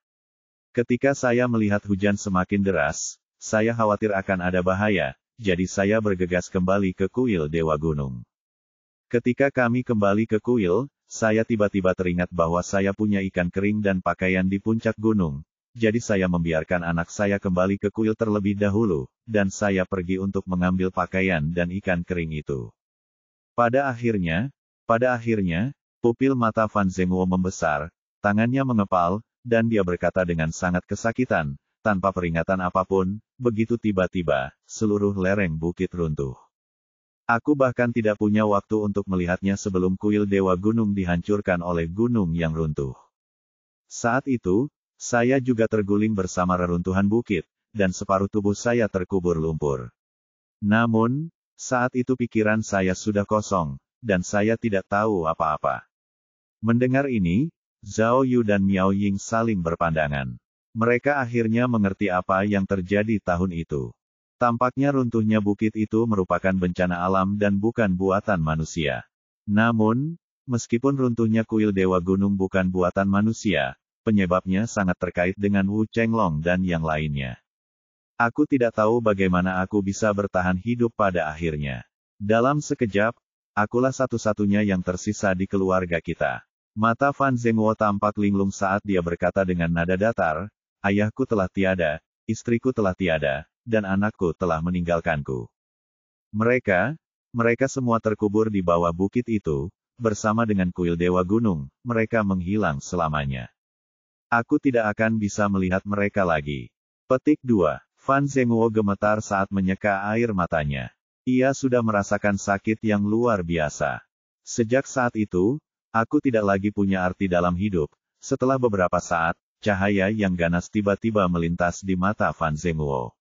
Ketika saya melihat hujan semakin deras, saya khawatir akan ada bahaya, jadi saya bergegas kembali ke kuil Dewa Gunung. Ketika kami kembali ke kuil, saya tiba-tiba teringat bahwa saya punya ikan kering dan pakaian di puncak gunung. Jadi saya membiarkan anak saya kembali ke kuil terlebih dahulu, dan saya pergi untuk mengambil pakaian dan ikan kering itu. Pada akhirnya, pupil mata Fan Zhenguo membesar, tangannya mengepal, dan dia berkata dengan sangat kesakitan, tanpa peringatan apapun, begitu tiba-tiba, seluruh lereng bukit runtuh. Aku bahkan tidak punya waktu untuk melihatnya sebelum kuil Dewa Gunung dihancurkan oleh gunung yang runtuh. Saat itu, saya juga terguling bersama reruntuhan bukit, dan separuh tubuh saya terkubur lumpur. Namun, saat itu pikiran saya sudah kosong, dan saya tidak tahu apa-apa. Mendengar ini, Zhao Yu dan Miao Ying saling berpandangan. Mereka akhirnya mengerti apa yang terjadi tahun itu. Tampaknya runtuhnya bukit itu merupakan bencana alam dan bukan buatan manusia. Namun, meskipun runtuhnya kuil Dewa Gunung bukan buatan manusia, penyebabnya sangat terkait dengan Wu Chenglong dan yang lainnya. Aku tidak tahu bagaimana aku bisa bertahan hidup pada akhirnya. Dalam sekejap, akulah satu-satunya yang tersisa di keluarga kita. Mata Fan Zhenguo tampak linglung saat dia berkata dengan nada datar, ayahku telah tiada, istriku telah tiada, dan anakku telah meninggalkanku. Mereka semua terkubur di bawah bukit itu, bersama dengan kuil Dewa Gunung, mereka menghilang selamanya. Aku tidak akan bisa melihat mereka lagi. Petik 2. Fan Zhenguo gemetar saat menyeka air matanya. Ia sudah merasakan sakit yang luar biasa. Sejak saat itu, aku tidak lagi punya arti dalam hidup. Setelah beberapa saat, cahaya yang ganas tiba-tiba melintas di mata Fan Zhenguo.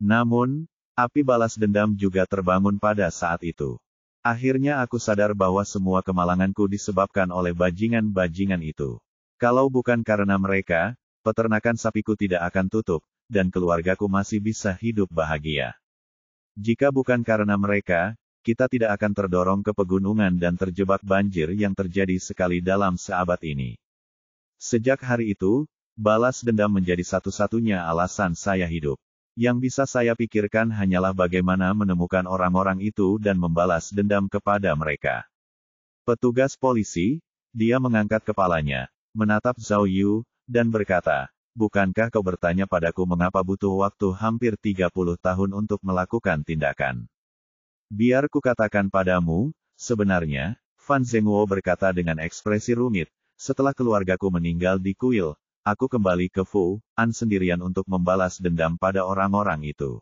Namun, api balas dendam juga terbangun pada saat itu. Akhirnya aku sadar bahwa semua kemalanganku disebabkan oleh bajingan-bajingan itu. Kalau bukan karena mereka, peternakan sapiku tidak akan tutup, dan keluargaku masih bisa hidup bahagia. Jika bukan karena mereka, kita tidak akan terdorong ke pegunungan dan terjebak banjir yang terjadi sekali dalam seabad ini. Sejak hari itu, balas dendam menjadi satu-satunya alasan saya hidup. Yang bisa saya pikirkan hanyalah bagaimana menemukan orang-orang itu dan membalas dendam kepada mereka. Petugas polisi, dia mengangkat kepalanya, menatap Zhao Yu, dan berkata, bukankah kau bertanya padaku mengapa butuh waktu hampir 30 tahun untuk melakukan tindakan? Biar kukatakan padamu, sebenarnya, Fan Zhenguo berkata dengan ekspresi rumit, setelah keluargaku meninggal di kuil, aku kembali ke Fu An sendirian untuk membalas dendam pada orang-orang itu.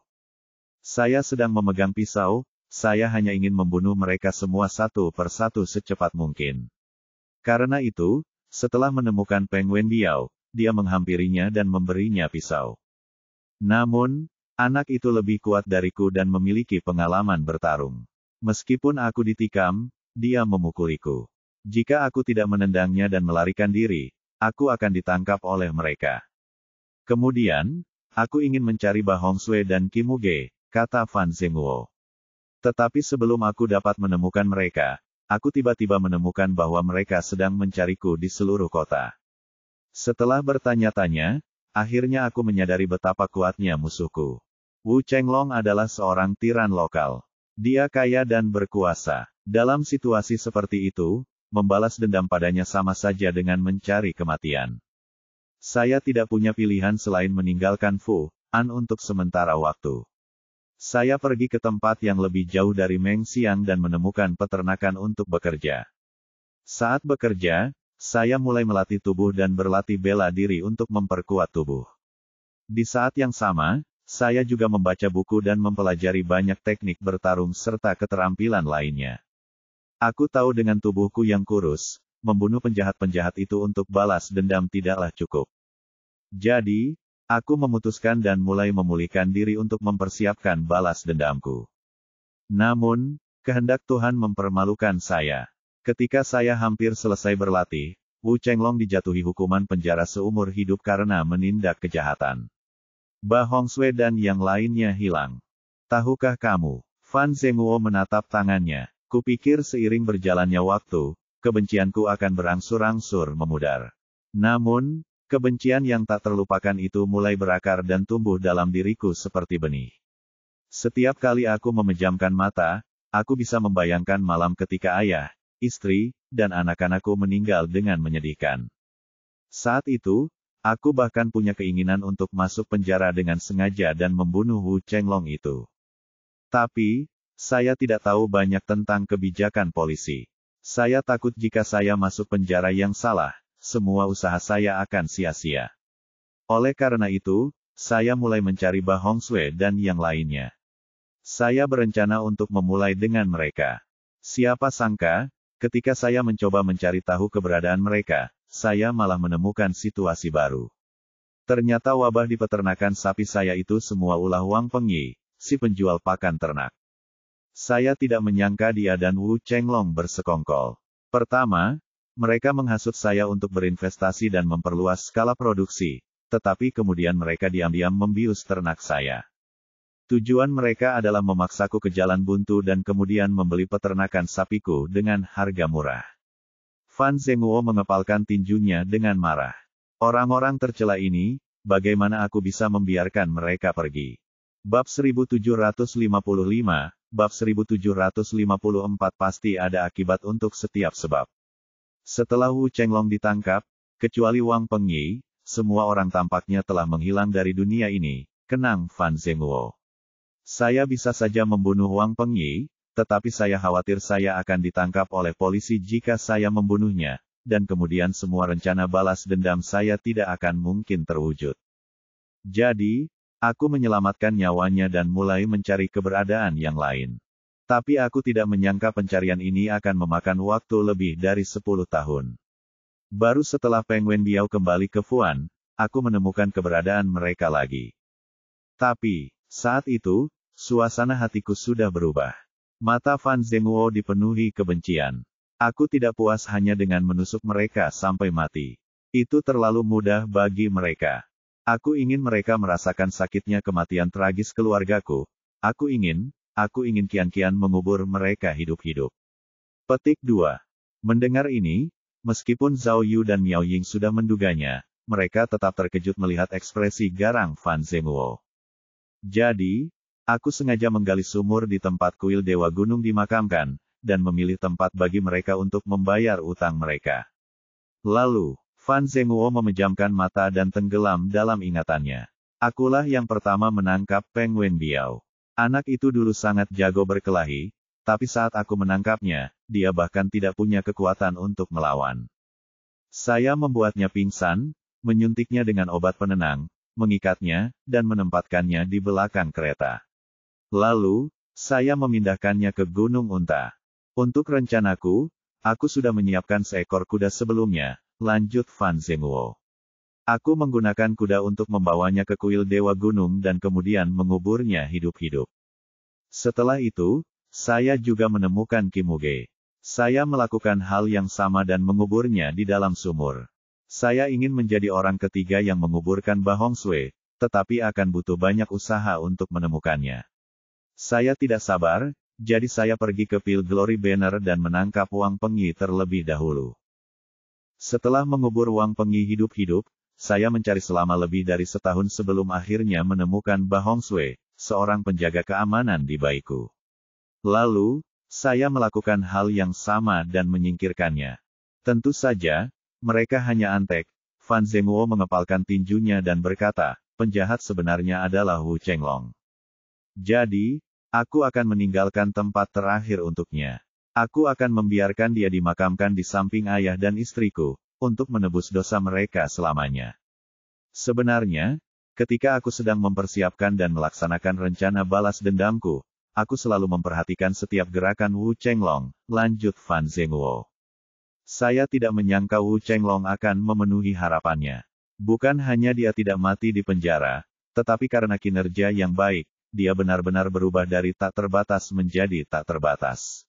Saya sedang memegang pisau, saya hanya ingin membunuh mereka semua satu persatu secepat mungkin. Karena itu, setelah menemukan Peng Wenbiao, dia menghampirinya dan memberinya pisau. Namun, anak itu lebih kuat dariku dan memiliki pengalaman bertarung. Meskipun aku ditikam, dia memukuliku. Jika aku tidak menendangnya dan melarikan diri, aku akan ditangkap oleh mereka. Kemudian, aku ingin mencari Ba Hongxue dan Kimuge, kata Fan Zhenguo. Tetapi sebelum aku dapat menemukan mereka, aku tiba-tiba menemukan bahwa mereka sedang mencariku di seluruh kota. Setelah bertanya-tanya, akhirnya aku menyadari betapa kuatnya musuhku. Wu Chenglong adalah seorang tiran lokal. Dia kaya dan berkuasa. Dalam situasi seperti itu, membalas dendam padanya sama saja dengan mencari kematian. Saya tidak punya pilihan selain meninggalkan Fu An untuk sementara waktu. Saya pergi ke tempat yang lebih jauh dari Meng Xiang dan menemukan peternakan untuk bekerja. Saat bekerja, saya mulai melatih tubuh dan berlatih bela diri untuk memperkuat tubuh. Di saat yang sama, saya juga membaca buku dan mempelajari banyak teknik bertarung serta keterampilan lainnya. Aku tahu dengan tubuhku yang kurus, membunuh penjahat-penjahat itu untuk balas dendam tidaklah cukup. Jadi, aku memutuskan dan mulai memulihkan diri untuk mempersiapkan balas dendamku. Namun, kehendak Tuhan mempermalukan saya. Ketika saya hampir selesai berlatih, Wu Chenglong dijatuhi hukuman penjara seumur hidup karena menindak kejahatan. Ba Hongxue dan yang lainnya hilang. Tahukah kamu? Fan Zhenguo menatap tangannya. Kupikir seiring berjalannya waktu, kebencianku akan berangsur-angsur memudar. Namun, kebencian yang tak terlupakan itu mulai berakar dan tumbuh dalam diriku seperti benih. Setiap kali aku memejamkan mata, aku bisa membayangkan malam ketika ayah, istri, dan anak-anakku meninggal dengan menyedihkan. Saat itu, aku bahkan punya keinginan untuk masuk penjara dengan sengaja dan membunuh Wu Chenglong itu. Tapi, saya tidak tahu banyak tentang kebijakan polisi. Saya takut jika saya masuk penjara yang salah, semua usaha saya akan sia-sia. Oleh karena itu, saya mulai mencari Ba Hongxue dan yang lainnya. Saya berencana untuk memulai dengan mereka. Siapa sangka, ketika saya mencoba mencari tahu keberadaan mereka, saya malah menemukan situasi baru. Ternyata wabah di peternakan sapi saya itu semua ulah Wang Pengyi, si penjual pakan ternak. Saya tidak menyangka dia dan Wu Chenglong bersekongkol. Pertama, mereka menghasut saya untuk berinvestasi dan memperluas skala produksi, tetapi kemudian mereka diam-diam membius ternak saya. Tujuan mereka adalah memaksaku ke jalan buntu dan kemudian membeli peternakan sapiku dengan harga murah. Fan Zhenguo mengepalkan tinjunya dengan marah. Orang-orang tercela ini, bagaimana aku bisa membiarkan mereka pergi? Bab 1755, Bab 1754 pasti ada akibat untuk setiap sebab. Setelah Wu Chenglong ditangkap, kecuali Wang Pengyi, semua orang tampaknya telah menghilang dari dunia ini, kenang Fan Zhenguo. Saya bisa saja membunuh Wang Pengyi, tetapi saya khawatir saya akan ditangkap oleh polisi jika saya membunuhnya, dan kemudian semua rencana balas dendam saya tidak akan mungkin terwujud. Jadi, aku menyelamatkan nyawanya dan mulai mencari keberadaan yang lain. Tapi aku tidak menyangka pencarian ini akan memakan waktu lebih dari 10 tahun. Baru setelah Peng Wenbiao kembali ke Fuan, aku menemukan keberadaan mereka lagi. Tapi, saat itu, suasana hatiku sudah berubah. Mata Fan Zhenguo dipenuhi kebencian. Aku tidak puas hanya dengan menusuk mereka sampai mati. Itu terlalu mudah bagi mereka. Aku ingin mereka merasakan sakitnya kematian tragis keluargaku. Aku ingin kian-kian mengubur mereka hidup-hidup. Petik 2. Mendengar ini, meskipun Zhao Yu dan Miao Ying sudah menduganya, mereka tetap terkejut melihat ekspresi garang Fan Zhenguo. Jadi, aku sengaja menggali sumur di tempat kuil Dewa Gunung dimakamkan, dan memilih tempat bagi mereka untuk membayar utang mereka. Lalu, Fan Zhenguo memejamkan mata dan tenggelam dalam ingatannya. Akulah yang pertama menangkap Peng Wenbiao. Anak itu dulu sangat jago berkelahi, tapi saat aku menangkapnya, dia bahkan tidak punya kekuatan untuk melawan. Saya membuatnya pingsan, menyuntiknya dengan obat penenang, mengikatnya, dan menempatkannya di belakang kereta. Lalu, saya memindahkannya ke Gunung Unta. Untuk rencanaku, aku sudah menyiapkan seekor kuda sebelumnya, lanjut Fan Zhenguo. Aku menggunakan kuda untuk membawanya ke kuil Dewa Gunung dan kemudian menguburnya hidup-hidup. Setelah itu, saya juga menemukan Kimuge. Saya melakukan hal yang sama dan menguburnya di dalam sumur. Saya ingin menjadi orang ketiga yang menguburkan Ba Hongxue, tetapi akan butuh banyak usaha untuk menemukannya. Saya tidak sabar, jadi saya pergi ke Pil Glory Banner dan menangkap Wang Pengyi terlebih dahulu. Setelah mengubur Wang Pengyi hidup-hidup, saya mencari selama lebih dari setahun sebelum akhirnya menemukan Ba Hongxue, seorang penjaga keamanan di Baiku. Lalu, saya melakukan hal yang sama dan menyingkirkannya. Tentu saja, mereka hanya antek. Fan Zhenguo mengepalkan tinjunya dan berkata, penjahat sebenarnya adalah Wu Chenglong. Jadi, aku akan meninggalkan tempat terakhir untuknya. Aku akan membiarkan dia dimakamkan di samping ayah dan istriku, untuk menebus dosa mereka selamanya. Sebenarnya, ketika aku sedang mempersiapkan dan melaksanakan rencana balas dendamku, aku selalu memperhatikan setiap gerakan Wu Chenglong, lanjut Fan Zhenguo. Saya tidak menyangka Wu Chenglong akan memenuhi harapannya. Bukan hanya dia tidak mati di penjara, tetapi karena kinerja yang baik, dia benar-benar berubah dari tak terbatas menjadi tak terbatas.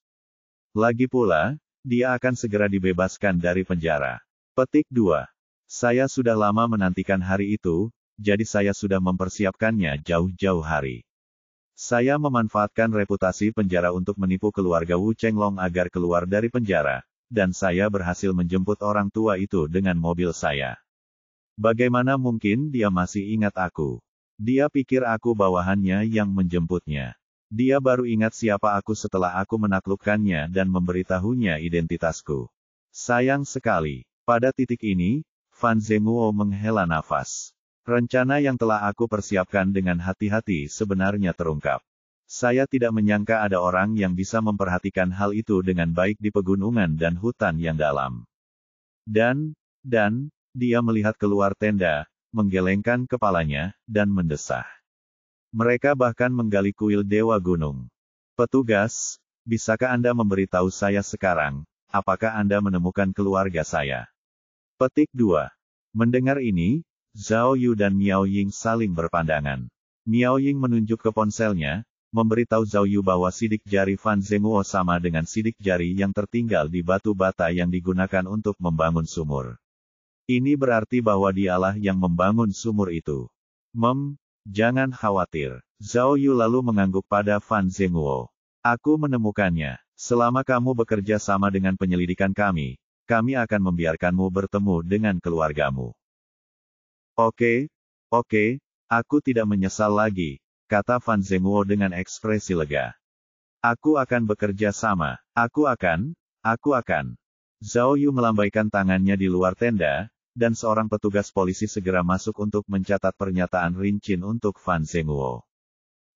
Lagi pula, dia akan segera dibebaskan dari penjara. Petik 2. Saya sudah lama menantikan hari itu, jadi saya sudah mempersiapkannya jauh-jauh hari. Saya memanfaatkan reputasi penjara untuk menipu keluarga Wu Chenglong agar keluar dari penjara, dan saya berhasil menjemput orang tua itu dengan mobil saya. Bagaimana mungkin dia masih ingat aku? Dia pikir aku bawahannya yang menjemputnya. Dia baru ingat siapa aku setelah aku menaklukkannya dan memberitahunya identitasku. Sayang sekali. Pada titik ini, Fan Zhenguo menghela nafas. Rencana yang telah aku persiapkan dengan hati-hati sebenarnya terungkap. Saya tidak menyangka ada orang yang bisa memperhatikan hal itu dengan baik di pegunungan dan hutan yang dalam. Dan, dia melihat keluar tenda, menggelengkan kepalanya, dan mendesah. Mereka bahkan menggali kuil Dewa Gunung. Petugas, bisakah Anda memberitahu saya sekarang, apakah Anda menemukan keluarga saya? Petik 2. Mendengar ini, Zhao Yu dan Miao Ying saling berpandangan. Miao Ying menunjuk ke ponselnya, memberitahu Zhao Yu bahwa sidik jari Fan Zhenguo sama dengan sidik jari yang tertinggal di batu bata yang digunakan untuk membangun sumur. Ini berarti bahwa dialah yang membangun sumur itu. Jangan khawatir. Zhao Yu lalu mengangguk pada Fan Zhenguo. Aku menemukannya. Selama kamu bekerja sama dengan penyelidikan kami akan membiarkanmu bertemu dengan keluargamu. Oke, aku tidak menyesal lagi, kata Fan Zhenguo dengan ekspresi lega. Aku akan bekerja sama. Aku akan. Zhao Yu melambaikan tangannya di luar tenda, dan seorang petugas polisi segera masuk untuk mencatat pernyataan Rincin untuk Fan Zhenguo.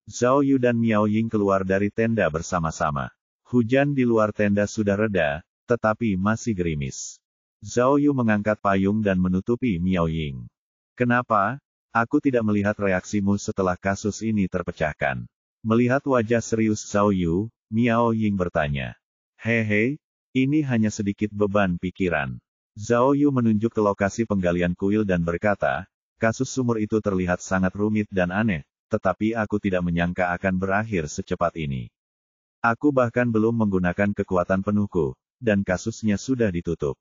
Zhao Yu dan Miao Ying keluar dari tenda bersama-sama. Hujan di luar tenda sudah reda, tetapi masih gerimis. Zhao Yu mengangkat payung dan menutupi Miao Ying. Kenapa? Aku tidak melihat reaksimu setelah kasus ini terpecahkan. Melihat wajah serius Zhao Yu, Miao Ying bertanya. Hehe, ini hanya sedikit beban pikiran. Zhao Yu menunjuk ke lokasi penggalian kuil dan berkata, kasus sumur itu terlihat sangat rumit dan aneh, tetapi aku tidak menyangka akan berakhir secepat ini. Aku bahkan belum menggunakan kekuatan penuhku, dan kasusnya sudah ditutup.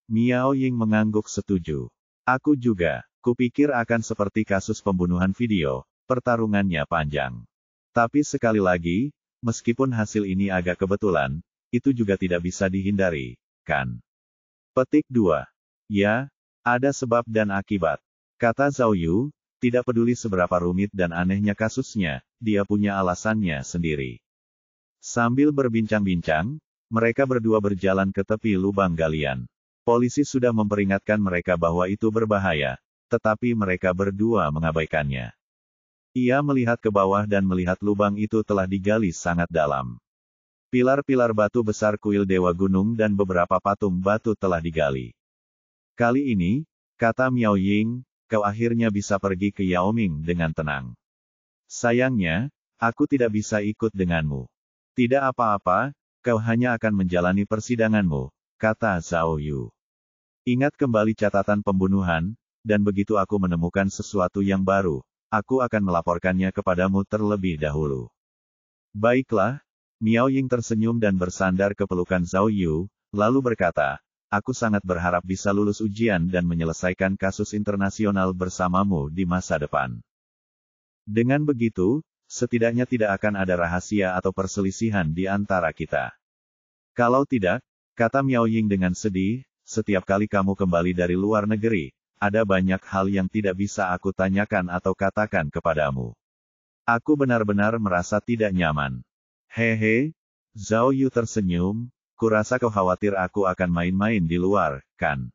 Miao Ying mengangguk setuju. Aku juga. Kupikir akan seperti kasus pembunuhan video, pertarungannya panjang. Tapi sekali lagi, meskipun hasil ini agak kebetulan, itu juga tidak bisa dihindari, kan? Petik 2. Ya, ada sebab dan akibat. Kata Zhao Yu, tidak peduli seberapa rumit dan anehnya kasusnya, dia punya alasannya sendiri. Sambil berbincang-bincang, mereka berdua berjalan ke tepi lubang galian. Polisi sudah memperingatkan mereka bahwa itu berbahaya, tetapi mereka berdua mengabaikannya. Ia melihat ke bawah dan melihat lubang itu telah digali sangat dalam. Pilar-pilar batu besar kuil Dewa Gunung dan beberapa patung batu telah digali. Kali ini, kata Miao Ying, kau akhirnya bisa pergi ke Yaoming dengan tenang. Sayangnya, aku tidak bisa ikut denganmu. Tidak apa-apa, kau hanya akan menjalani persidanganmu, kata Zhao Yu. Ingat kembali catatan pembunuhan, dan begitu aku menemukan sesuatu yang baru, aku akan melaporkannya kepadamu terlebih dahulu. Baiklah, Miao Ying tersenyum dan bersandar ke pelukan Zhao Yu, lalu berkata, aku sangat berharap bisa lulus ujian dan menyelesaikan kasus internasional bersamamu di masa depan. Dengan begitu, setidaknya tidak akan ada rahasia atau perselisihan di antara kita. Kalau tidak, kata Miao Ying dengan sedih, setiap kali kamu kembali dari luar negeri, ada banyak hal yang tidak bisa aku tanyakan atau katakan kepadamu. Aku benar-benar merasa tidak nyaman. Hehe, Zhao Yu tersenyum, kurasa kau khawatir aku akan main-main di luar, kan?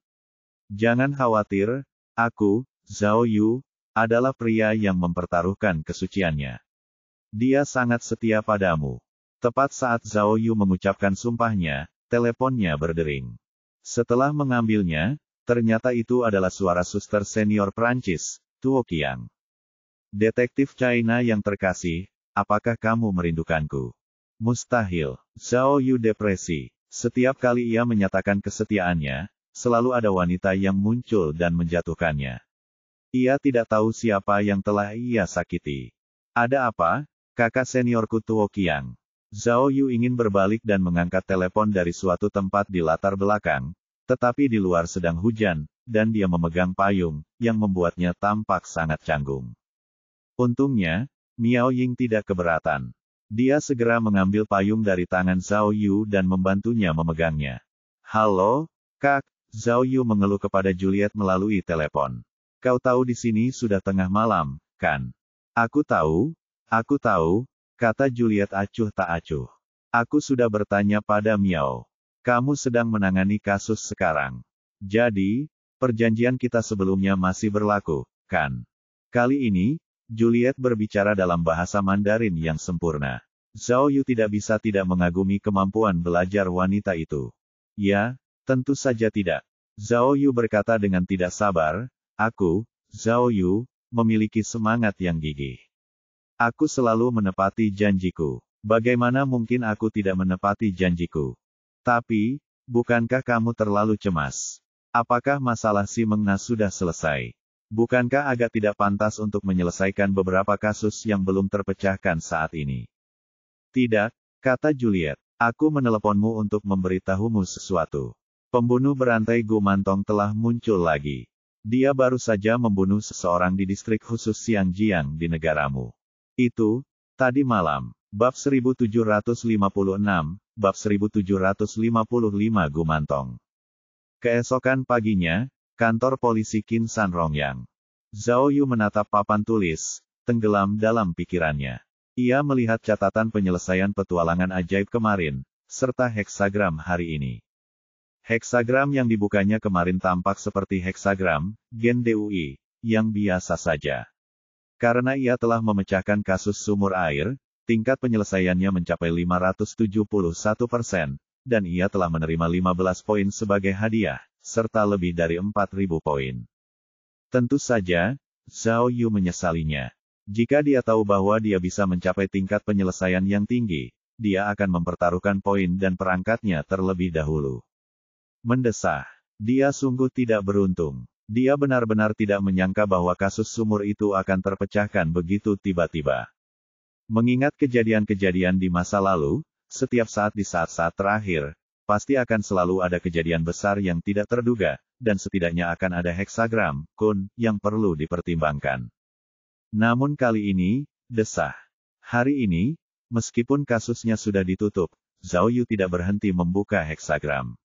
Jangan khawatir, aku, Zhao Yu, adalah pria yang mempertaruhkan kesuciannya. Dia sangat setia padamu. Tepat saat Zhao Yu mengucapkan sumpahnya, teleponnya berdering. Setelah mengambilnya, ternyata itu adalah suara suster senior Prancis, Tuo Qiang. Detektif China yang terkasih, apakah kamu merindukanku? Mustahil. Zhao Yu depresi. Setiap kali ia menyatakan kesetiaannya, selalu ada wanita yang muncul dan menjatuhkannya. Ia tidak tahu siapa yang telah ia sakiti. Ada apa, kakak seniorku Tuo Qiang? Zhao Yu ingin berbalik dan mengangkat telepon dari suatu tempat di latar belakang, tetapi di luar sedang hujan, dan dia memegang payung, yang membuatnya tampak sangat canggung. Untungnya, Miao Ying tidak keberatan. Dia segera mengambil payung dari tangan Zhao Yu dan membantunya memegangnya. Halo, Kak, Zhao Yu mengeluh kepada Juliet melalui telepon. Kau tahu di sini sudah tengah malam, kan? Aku tahu, kata Juliet acuh tak acuh. Aku sudah bertanya pada Miao. Kamu sedang menangani kasus sekarang. Jadi, perjanjian kita sebelumnya masih berlaku, kan? Kali ini, Juliet berbicara dalam bahasa Mandarin yang sempurna. Zhao Yu tidak bisa tidak mengagumi kemampuan belajar wanita itu. Ya, tentu saja tidak. Zhao Yu berkata dengan tidak sabar, aku, Zhao Yu, memiliki semangat yang gigih. Aku selalu menepati janjiku. Bagaimana mungkin aku tidak menepati janjiku? Tapi, bukankah kamu terlalu cemas? Apakah masalah si Mengna sudah selesai? Bukankah agak tidak pantas untuk menyelesaikan beberapa kasus yang belum terpecahkan saat ini? Tidak, kata Juliet. Aku meneleponmu untuk memberitahumu sesuatu. Pembunuh berantai Gu Mantong telah muncul lagi. Dia baru saja membunuh seseorang di distrik khusus Xiangjiang di negaramu. Itu, tadi malam. Bab 1756, Bab 1755 Gu Mantong. Keesokan paginya, kantor polisi Qin San Rongyang. Zhao Yu menatap papan tulis, tenggelam dalam pikirannya. Ia melihat catatan penyelesaian petualangan ajaib kemarin, serta heksagram hari ini. Heksagram yang dibukanya kemarin tampak seperti heksagram Gen DUI, yang biasa saja. Karena ia telah memecahkan kasus sumur air, tingkat penyelesaiannya mencapai 571%, dan ia telah menerima 15 poin sebagai hadiah, serta lebih dari 4.000 poin. Tentu saja, Zhao Yu menyesalinya. Jika dia tahu bahwa dia bisa mencapai tingkat penyelesaian yang tinggi, dia akan mempertaruhkan poin dan perangkatnya terlebih dahulu. Mendesah. Dia sungguh tidak beruntung. Dia benar-benar tidak menyangka bahwa kasus sumur itu akan terpecahkan begitu tiba-tiba. Mengingat kejadian-kejadian di masa lalu, setiap saat di saat-saat terakhir, pasti akan selalu ada kejadian besar yang tidak terduga, dan setidaknya akan ada heksagram, kun, yang perlu dipertimbangkan. Namun kali ini, desah. Hari ini, meskipun kasusnya sudah ditutup, Zhao Yu tidak berhenti membuka heksagram.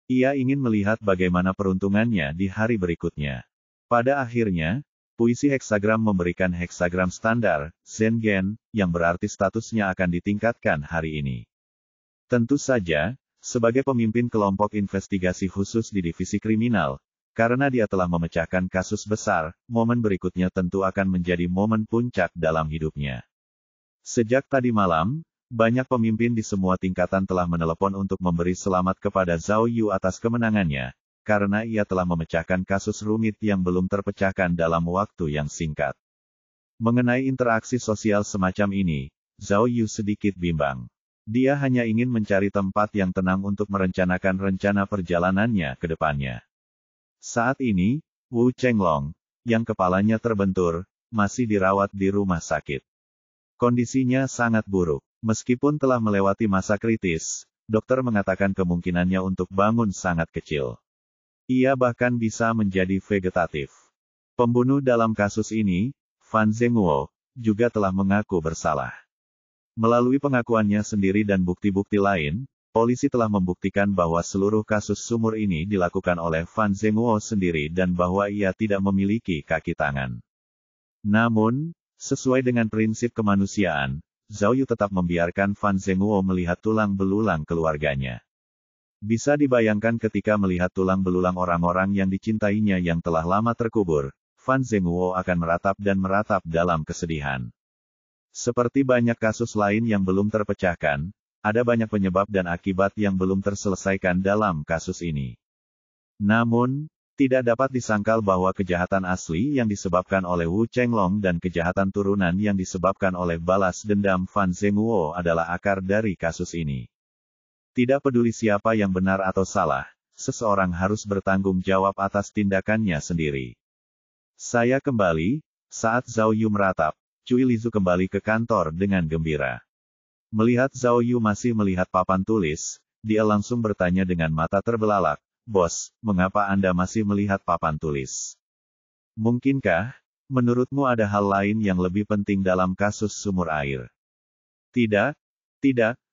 Ia ingin melihat bagaimana peruntungannya di hari berikutnya. Pada akhirnya, puisi heksagram memberikan heksagram standar, Zengen, yang berarti statusnya akan ditingkatkan hari ini. Tentu saja, sebagai pemimpin kelompok investigasi khusus di divisi kriminal, karena dia telah memecahkan kasus besar, momen berikutnya tentu akan menjadi momen puncak dalam hidupnya. Sejak tadi malam, banyak pemimpin di semua tingkatan telah menelepon untuk memberi selamat kepada Zhao Yu atas kemenangannya, karena ia telah memecahkan kasus rumit yang belum terpecahkan dalam waktu yang singkat. Mengenai interaksi sosial semacam ini, Zhao Yu sedikit bimbang. Dia hanya ingin mencari tempat yang tenang untuk merencanakan rencana perjalanannya ke depannya. Saat ini, Wu Chenglong, yang kepalanya terbentur, masih dirawat di rumah sakit. Kondisinya sangat buruk. Meskipun telah melewati masa kritis, dokter mengatakan kemungkinannya untuk bangun sangat kecil. Ia bahkan bisa menjadi vegetatif. Pembunuh dalam kasus ini, Fan Zhenguo, juga telah mengaku bersalah. Melalui pengakuannya sendiri dan bukti-bukti lain, polisi telah membuktikan bahwa seluruh kasus sumur ini dilakukan oleh Fan Zhenguo sendiri dan bahwa ia tidak memiliki kaki tangan. Namun, sesuai dengan prinsip kemanusiaan, Zhao Yu tetap membiarkan Fan Zhenguo melihat tulang belulang keluarganya. Bisa dibayangkan ketika melihat tulang belulang orang-orang yang dicintainya yang telah lama terkubur, Fan Zhenguo akan meratap dan meratap dalam kesedihan. Seperti banyak kasus lain yang belum terpecahkan, ada banyak penyebab dan akibat yang belum terselesaikan dalam kasus ini. Namun, tidak dapat disangkal bahwa kejahatan asli yang disebabkan oleh Wu Chenglong dan kejahatan turunan yang disebabkan oleh balas dendam Fan Zhenguo adalah akar dari kasus ini. Tidak peduli siapa yang benar atau salah, seseorang harus bertanggung jawab atas tindakannya sendiri. Saya kembali, saat Zhao Yu meratap, Cui Lizu kembali ke kantor dengan gembira. Melihat Zhao Yu masih melihat papan tulis, dia langsung bertanya dengan mata terbelalak, "Bos, mengapa Anda masih melihat papan tulis? Mungkinkah, menurutmu ada hal lain yang lebih penting dalam kasus sumur air?" Tidak,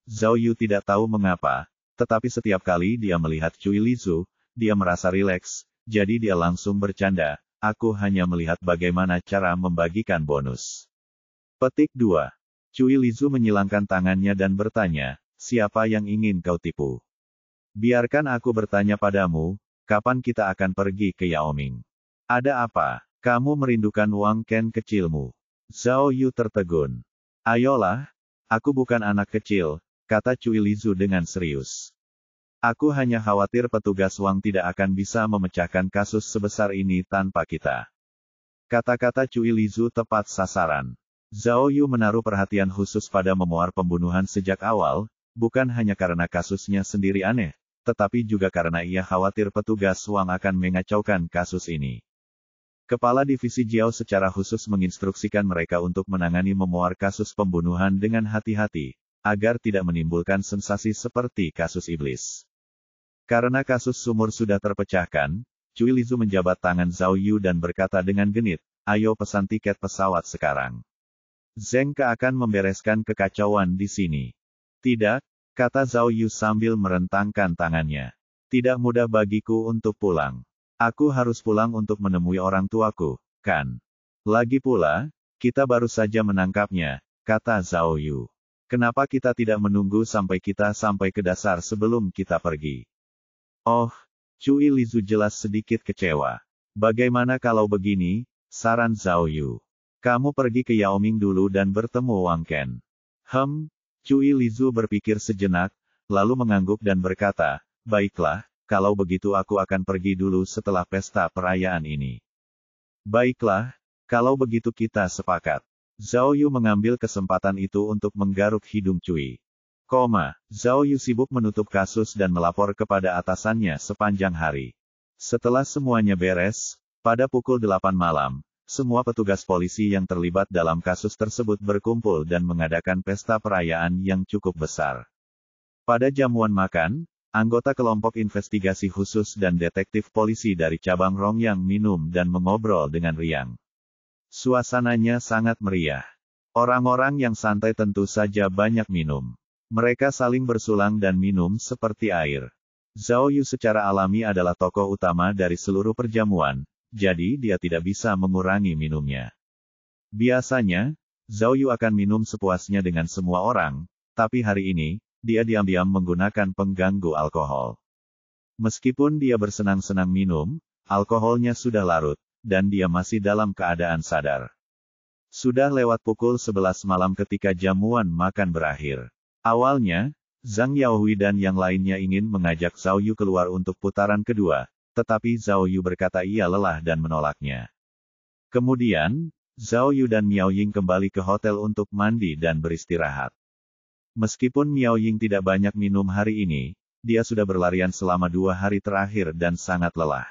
Zhao Yu tidak tahu mengapa, tetapi setiap kali dia melihat Cui Lizu, dia merasa rileks, jadi dia langsung bercanda, "Aku hanya melihat bagaimana cara membagikan bonus." Petik 2. Cui Lizu menyilangkan tangannya dan bertanya, "Siapa yang ingin kau tipu? Biarkan aku bertanya padamu, kapan kita akan pergi ke Yaoming? Ada apa? Kamu merindukan Wang Ken kecilmu?" Zhao Yu tertegun. "Ayolah, aku bukan anak kecil," kata Cui Lizu dengan serius. "Aku hanya khawatir petugas Wang tidak akan bisa memecahkan kasus sebesar ini tanpa kita." Kata-kata Cui Lizu tepat sasaran. Zhao Yu menaruh perhatian khusus pada memuar pembunuhan sejak awal, bukan hanya karena kasusnya sendiri aneh, tetapi juga karena ia khawatir petugas Wang akan mengacaukan kasus ini. Kepala Divisi Jiao secara khusus menginstruksikan mereka untuk menangani memuar kasus pembunuhan dengan hati-hati, agar tidak menimbulkan sensasi seperti kasus iblis. Karena kasus sumur sudah terpecahkan, Cui Lizu menjabat tangan Zhao Yu dan berkata dengan genit, "Ayo pesan tiket pesawat sekarang. Zheng Ke akan membereskan kekacauan di sini." "Tidak," kata Zhao Yu sambil merentangkan tangannya. "Tidak mudah bagiku untuk pulang. Aku harus pulang untuk menemui orang tuaku, kan? Lagi pula, kita baru saja menangkapnya," kata Zhao Yu. "Kenapa kita tidak menunggu sampai kita sampai ke dasar sebelum kita pergi?" "Oh," Cui Lizu jelas sedikit kecewa. "Bagaimana kalau begini?" saran Zhao Yu. "Kamu pergi ke Yaoming dulu dan bertemu Wang Ken." Cui Lizu berpikir sejenak, lalu mengangguk dan berkata, "Baiklah, kalau begitu aku akan pergi dulu setelah pesta perayaan ini." "Baiklah, kalau begitu kita sepakat." Zhao Yu mengambil kesempatan itu untuk menggaruk hidung Cui. Zhao Yu sibuk menutup kasus dan melapor kepada atasannya sepanjang hari. Setelah semuanya beres, pada pukul 8 malam, semua petugas polisi yang terlibat dalam kasus tersebut berkumpul dan mengadakan pesta perayaan yang cukup besar. Pada jamuan makan, anggota kelompok investigasi khusus dan detektif polisi dari cabang Rongyang minum dan mengobrol dengan riang. Suasananya sangat meriah. Orang-orang yang santai tentu saja banyak minum. Mereka saling bersulang dan minum seperti air. Zhao Yu secara alami adalah tokoh utama dari seluruh perjamuan, jadi dia tidak bisa mengurangi minumnya. Biasanya, Zhao Yu akan minum sepuasnya dengan semua orang, tapi hari ini, dia diam-diam menggunakan pengganggu alkohol. Meskipun dia bersenang-senang minum, alkoholnya sudah larut, dan dia masih dalam keadaan sadar. Sudah lewat pukul 11 malam ketika jamuan makan berakhir. Awalnya, Zhang Yaohui dan yang lainnya ingin mengajak Zhao Yu keluar untuk putaran kedua, tetapi Zhao Yu berkata ia lelah dan menolaknya. Kemudian, Zhao Yu dan Miao Ying kembali ke hotel untuk mandi dan beristirahat. Meskipun Miao Ying tidak banyak minum hari ini, dia sudah berlarian selama 2 hari terakhir dan sangat lelah.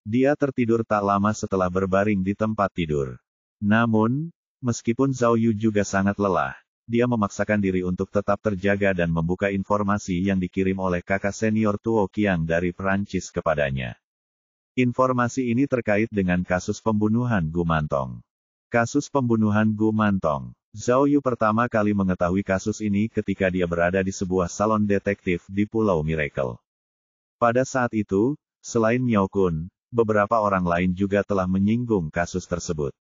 Dia tertidur tak lama setelah berbaring di tempat tidur. Namun, meskipun Zhao Yu juga sangat lelah, dia memaksakan diri untuk tetap terjaga dan membuka informasi yang dikirim oleh kakak senior Tuo Qiang dari Perancis kepadanya. Informasi ini terkait dengan kasus pembunuhan Gu Mantong. Kasus pembunuhan Gu Mantong. Zhao Yu pertama kali mengetahui kasus ini ketika dia berada di sebuah salon detektif di Pulau Miracle. Pada saat itu, selain Miao Kun, beberapa orang lain juga telah menyinggung kasus tersebut.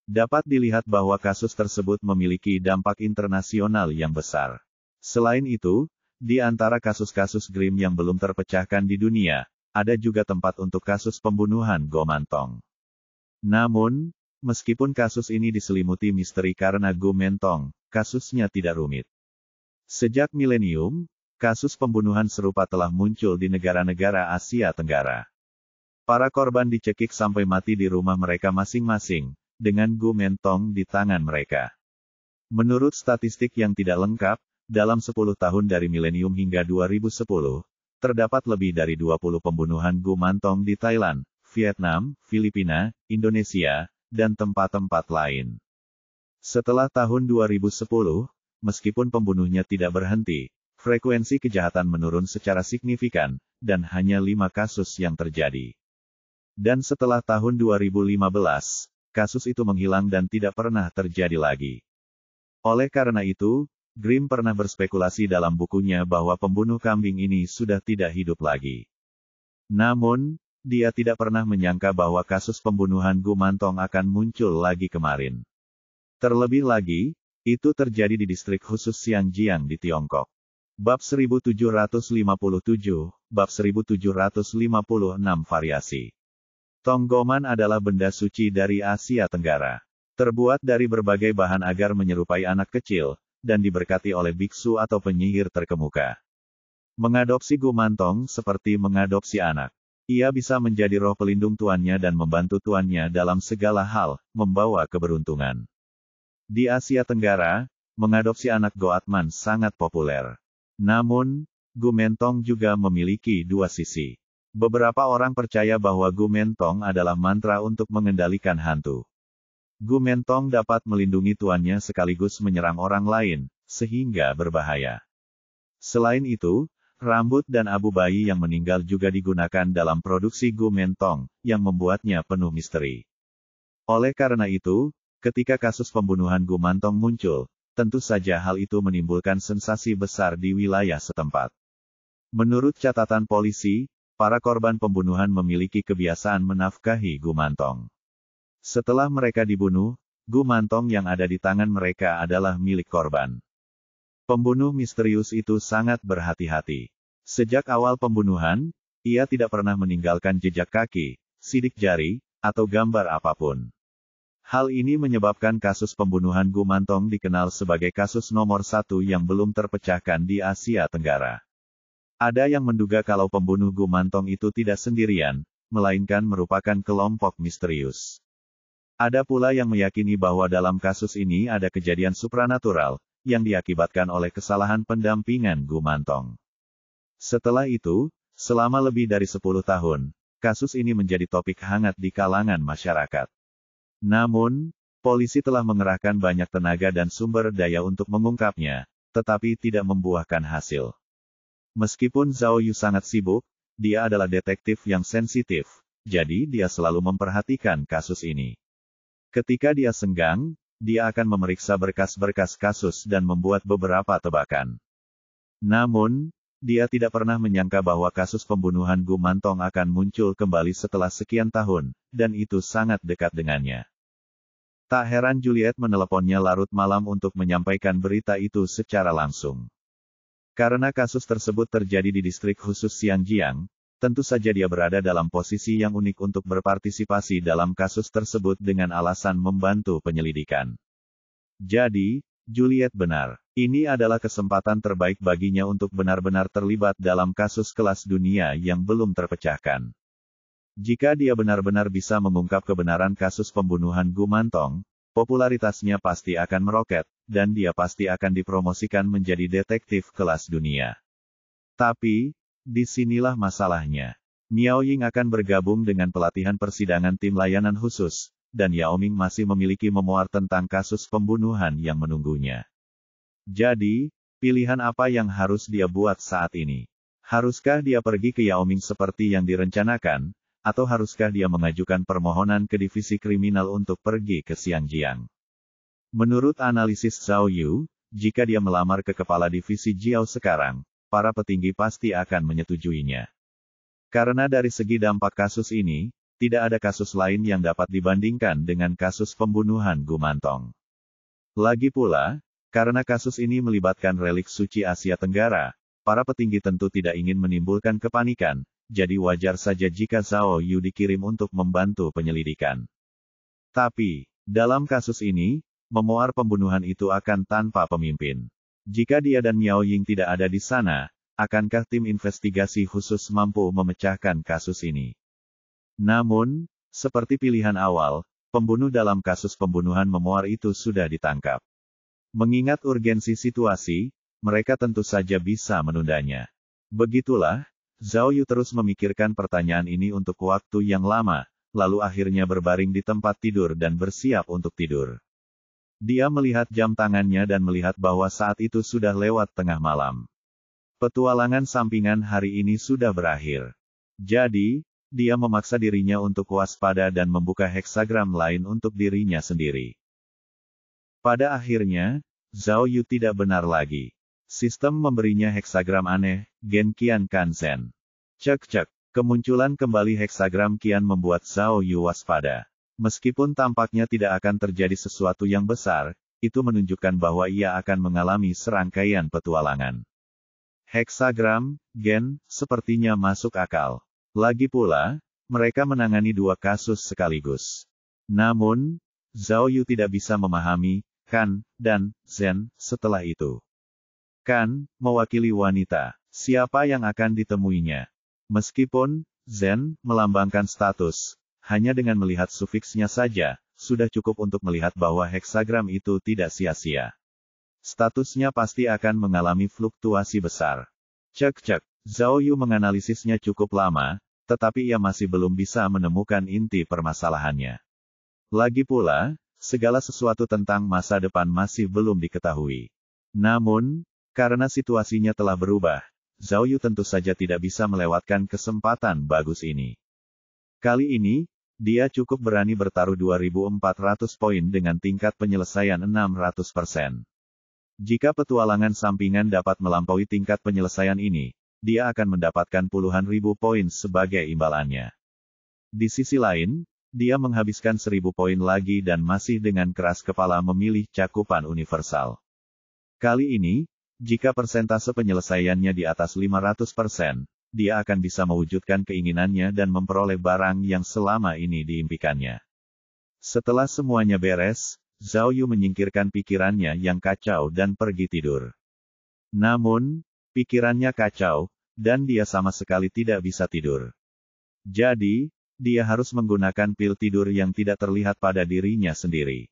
Dapat dilihat bahwa kasus tersebut memiliki dampak internasional yang besar. Selain itu, Di antara kasus-kasus Grimm yang belum terpecahkan di dunia, ada juga tempat untuk kasus pembunuhan Go Mantong. Namun, meskipun kasus ini diselimuti misteri karena Go Mantong, kasusnya tidak rumit. Sejak milenium, kasus pembunuhan serupa telah muncul di negara-negara Asia Tenggara. Para korban dicekik sampai mati di rumah mereka masing-masing, dengan Go Mantong di tangan mereka. Menurut statistik yang tidak lengkap, dalam 10 tahun dari milenium hingga 2010, terdapat lebih dari 20 pembunuhan Go Mantong di Thailand, Vietnam, Filipina, Indonesia, dan tempat-tempat lain. Setelah tahun 2010, meskipun pembunuhnya tidak berhenti, frekuensi kejahatan menurun secara signifikan, dan hanya 5 kasus yang terjadi. Dan setelah tahun 2015, kasus itu menghilang dan tidak pernah terjadi lagi. Oleh karena itu, Grimm pernah berspekulasi dalam bukunya bahwa pembunuh kambing ini sudah tidak hidup lagi. Namun, dia tidak pernah menyangka bahwa kasus pembunuhan Go Mantong akan muncul lagi kemarin. Terlebih lagi, itu terjadi di distrik khusus Xinjiang di Tiongkok. Bab 1757, Bab 1756 variasi. Tonggoman adalah benda suci dari Asia Tenggara. Terbuat dari berbagai bahan agar menyerupai anak kecil, dan diberkati oleh biksu atau penyihir terkemuka. Mengadopsi Go Mantong seperti mengadopsi anak. Ia bisa menjadi roh pelindung tuannya dan membantu tuannya dalam segala hal, membawa keberuntungan. Di Asia Tenggara, mengadopsi anak Goatman sangat populer. Namun, Go Mantong juga memiliki dua sisi. Beberapa orang percaya bahwa Go Mantong adalah mantra untuk mengendalikan hantu. Go Mantong dapat melindungi tuannya sekaligus menyerang orang lain, sehingga berbahaya. Selain itu, rambut dan abu bayi yang meninggal juga digunakan dalam produksi Go Mantong, yang membuatnya penuh misteri. Oleh karena itu, ketika kasus pembunuhan Go Mantong muncul, tentu saja hal itu menimbulkan sensasi besar di wilayah setempat. Menurut catatan polisi, para korban pembunuhan memiliki kebiasaan menafkahi Go Mantong. Setelah mereka dibunuh, Go Mantong yang ada di tangan mereka adalah milik korban. Pembunuh misterius itu sangat berhati-hati. Sejak awal pembunuhan, ia tidak pernah meninggalkan jejak kaki, sidik jari, atau gambar apapun. Hal ini menyebabkan kasus pembunuhan Go Mantong dikenal sebagai kasus nomor 1 yang belum terpecahkan di Asia Tenggara. Ada yang menduga kalau pembunuh Go Mantong itu tidak sendirian, melainkan merupakan kelompok misterius. Ada pula yang meyakini bahwa dalam kasus ini ada kejadian supranatural, yang diakibatkan oleh kesalahan pendampingan Go Mantong. Setelah itu, selama lebih dari 10 tahun, kasus ini menjadi topik hangat di kalangan masyarakat. Namun, polisi telah mengerahkan banyak tenaga dan sumber daya untuk mengungkapnya, tetapi tidak membuahkan hasil. Meskipun Zhao Yu sangat sibuk, dia adalah detektif yang sensitif, jadi dia selalu memperhatikan kasus ini. Ketika dia senggang, dia akan memeriksa berkas-berkas kasus dan membuat beberapa tebakan. Namun, dia tidak pernah menyangka bahwa kasus pembunuhan Go Mantong akan muncul kembali setelah sekian tahun, dan itu sangat dekat dengannya. Tak heran Juliet meneleponnya larut malam untuk menyampaikan berita itu secara langsung. Karena kasus tersebut terjadi di distrik khusus Xinjiang, tentu saja dia berada dalam posisi yang unik untuk berpartisipasi dalam kasus tersebut dengan alasan membantu penyelidikan. Jadi, Juliet benar. Ini adalah kesempatan terbaik baginya untuk benar-benar terlibat dalam kasus kelas dunia yang belum terpecahkan. Jika dia benar-benar bisa mengungkap kebenaran kasus pembunuhan Go Mantong, popularitasnya pasti akan meroket, dan dia pasti akan dipromosikan menjadi detektif kelas dunia. Tapi, disinilah masalahnya. Miao Ying akan bergabung dengan pelatihan persidangan tim layanan khusus, dan Yao Ming masih memiliki memoir tentang kasus pembunuhan yang menunggunya. Jadi, pilihan apa yang harus dia buat saat ini? Haruskah dia pergi ke Yao Ming seperti yang direncanakan, atau haruskah dia mengajukan permohonan ke divisi kriminal untuk pergi ke Xinjiang? Menurut analisis Zhao Yu, jika dia melamar ke kepala divisi Jiao sekarang, para petinggi pasti akan menyetujuinya. Karena dari segi dampak kasus ini, tidak ada kasus lain yang dapat dibandingkan dengan kasus pembunuhan Go Mantong. Lagi pula, karena kasus ini melibatkan relik suci Asia Tenggara, para petinggi tentu tidak ingin menimbulkan kepanikan, jadi wajar saja jika Zhao Yu dikirim untuk membantu penyelidikan. Tapi, dalam kasus ini, memuar pembunuhan itu akan tanpa pemimpin. Jika dia dan Miao Ying tidak ada di sana, akankah tim investigasi khusus mampu memecahkan kasus ini? Namun, seperti pilihan awal, pembunuh dalam kasus pembunuhan memuar itu sudah ditangkap. Mengingat urgensi situasi, mereka tentu saja bisa menundanya. Begitulah, Zhao Yu terus memikirkan pertanyaan ini untuk waktu yang lama, lalu akhirnya berbaring di tempat tidur dan bersiap untuk tidur. Dia melihat jam tangannya dan melihat bahwa saat itu sudah lewat tengah malam. Petualangan sampingan hari ini sudah berakhir. Jadi, dia memaksa dirinya untuk waspada dan membuka heksagram lain untuk dirinya sendiri. Pada akhirnya, Zhao Yu tidak benar lagi. Sistem memberinya heksagram aneh, Gen Qian Kanzen. Cek. Kemunculan kembali heksagram Qian membuat Zhao Yu waspada. Meskipun tampaknya tidak akan terjadi sesuatu yang besar, itu menunjukkan bahwa ia akan mengalami serangkaian petualangan. Heksagram, Gen, sepertinya masuk akal. Lagi pula, mereka menangani dua kasus sekaligus. Namun, Zhao Yu tidak bisa memahami, Kan, dan Zhen, setelah itu. Kan, mewakili wanita. Siapa yang akan ditemuinya? Meskipun, Zhen, melambangkan status, hanya dengan melihat sufiksnya saja, sudah cukup untuk melihat bahwa heksagram itu tidak sia-sia. Statusnya pasti akan mengalami fluktuasi besar. Cek. Zhao Yu menganalisisnya cukup lama, tetapi ia masih belum bisa menemukan inti permasalahannya. Lagi pula, segala sesuatu tentang masa depan masih belum diketahui. Namun, karena situasinya telah berubah, Zhao Yu tentu saja tidak bisa melewatkan kesempatan bagus ini. Kali ini, dia cukup berani bertaruh 2.400 poin dengan tingkat penyelesaian 600%. Jika petualangan sampingan dapat melampaui tingkat penyelesaian ini, dia akan mendapatkan puluhan ribu poin sebagai imbalannya. Di sisi lain, dia menghabiskan 1.000 poin lagi dan masih dengan keras kepala memilih cakupan universal. Kali ini, jika persentase penyelesaiannya di atas 500%, dia akan bisa mewujudkan keinginannya dan memperoleh barang yang selama ini diimpikannya. Setelah semuanya beres, Zhao Yu menyingkirkan pikirannya yang kacau dan pergi tidur. Namun, pikirannya kacau, dan dia sama sekali tidak bisa tidur. Jadi, dia harus menggunakan pil tidur yang tidak terlihat pada dirinya sendiri.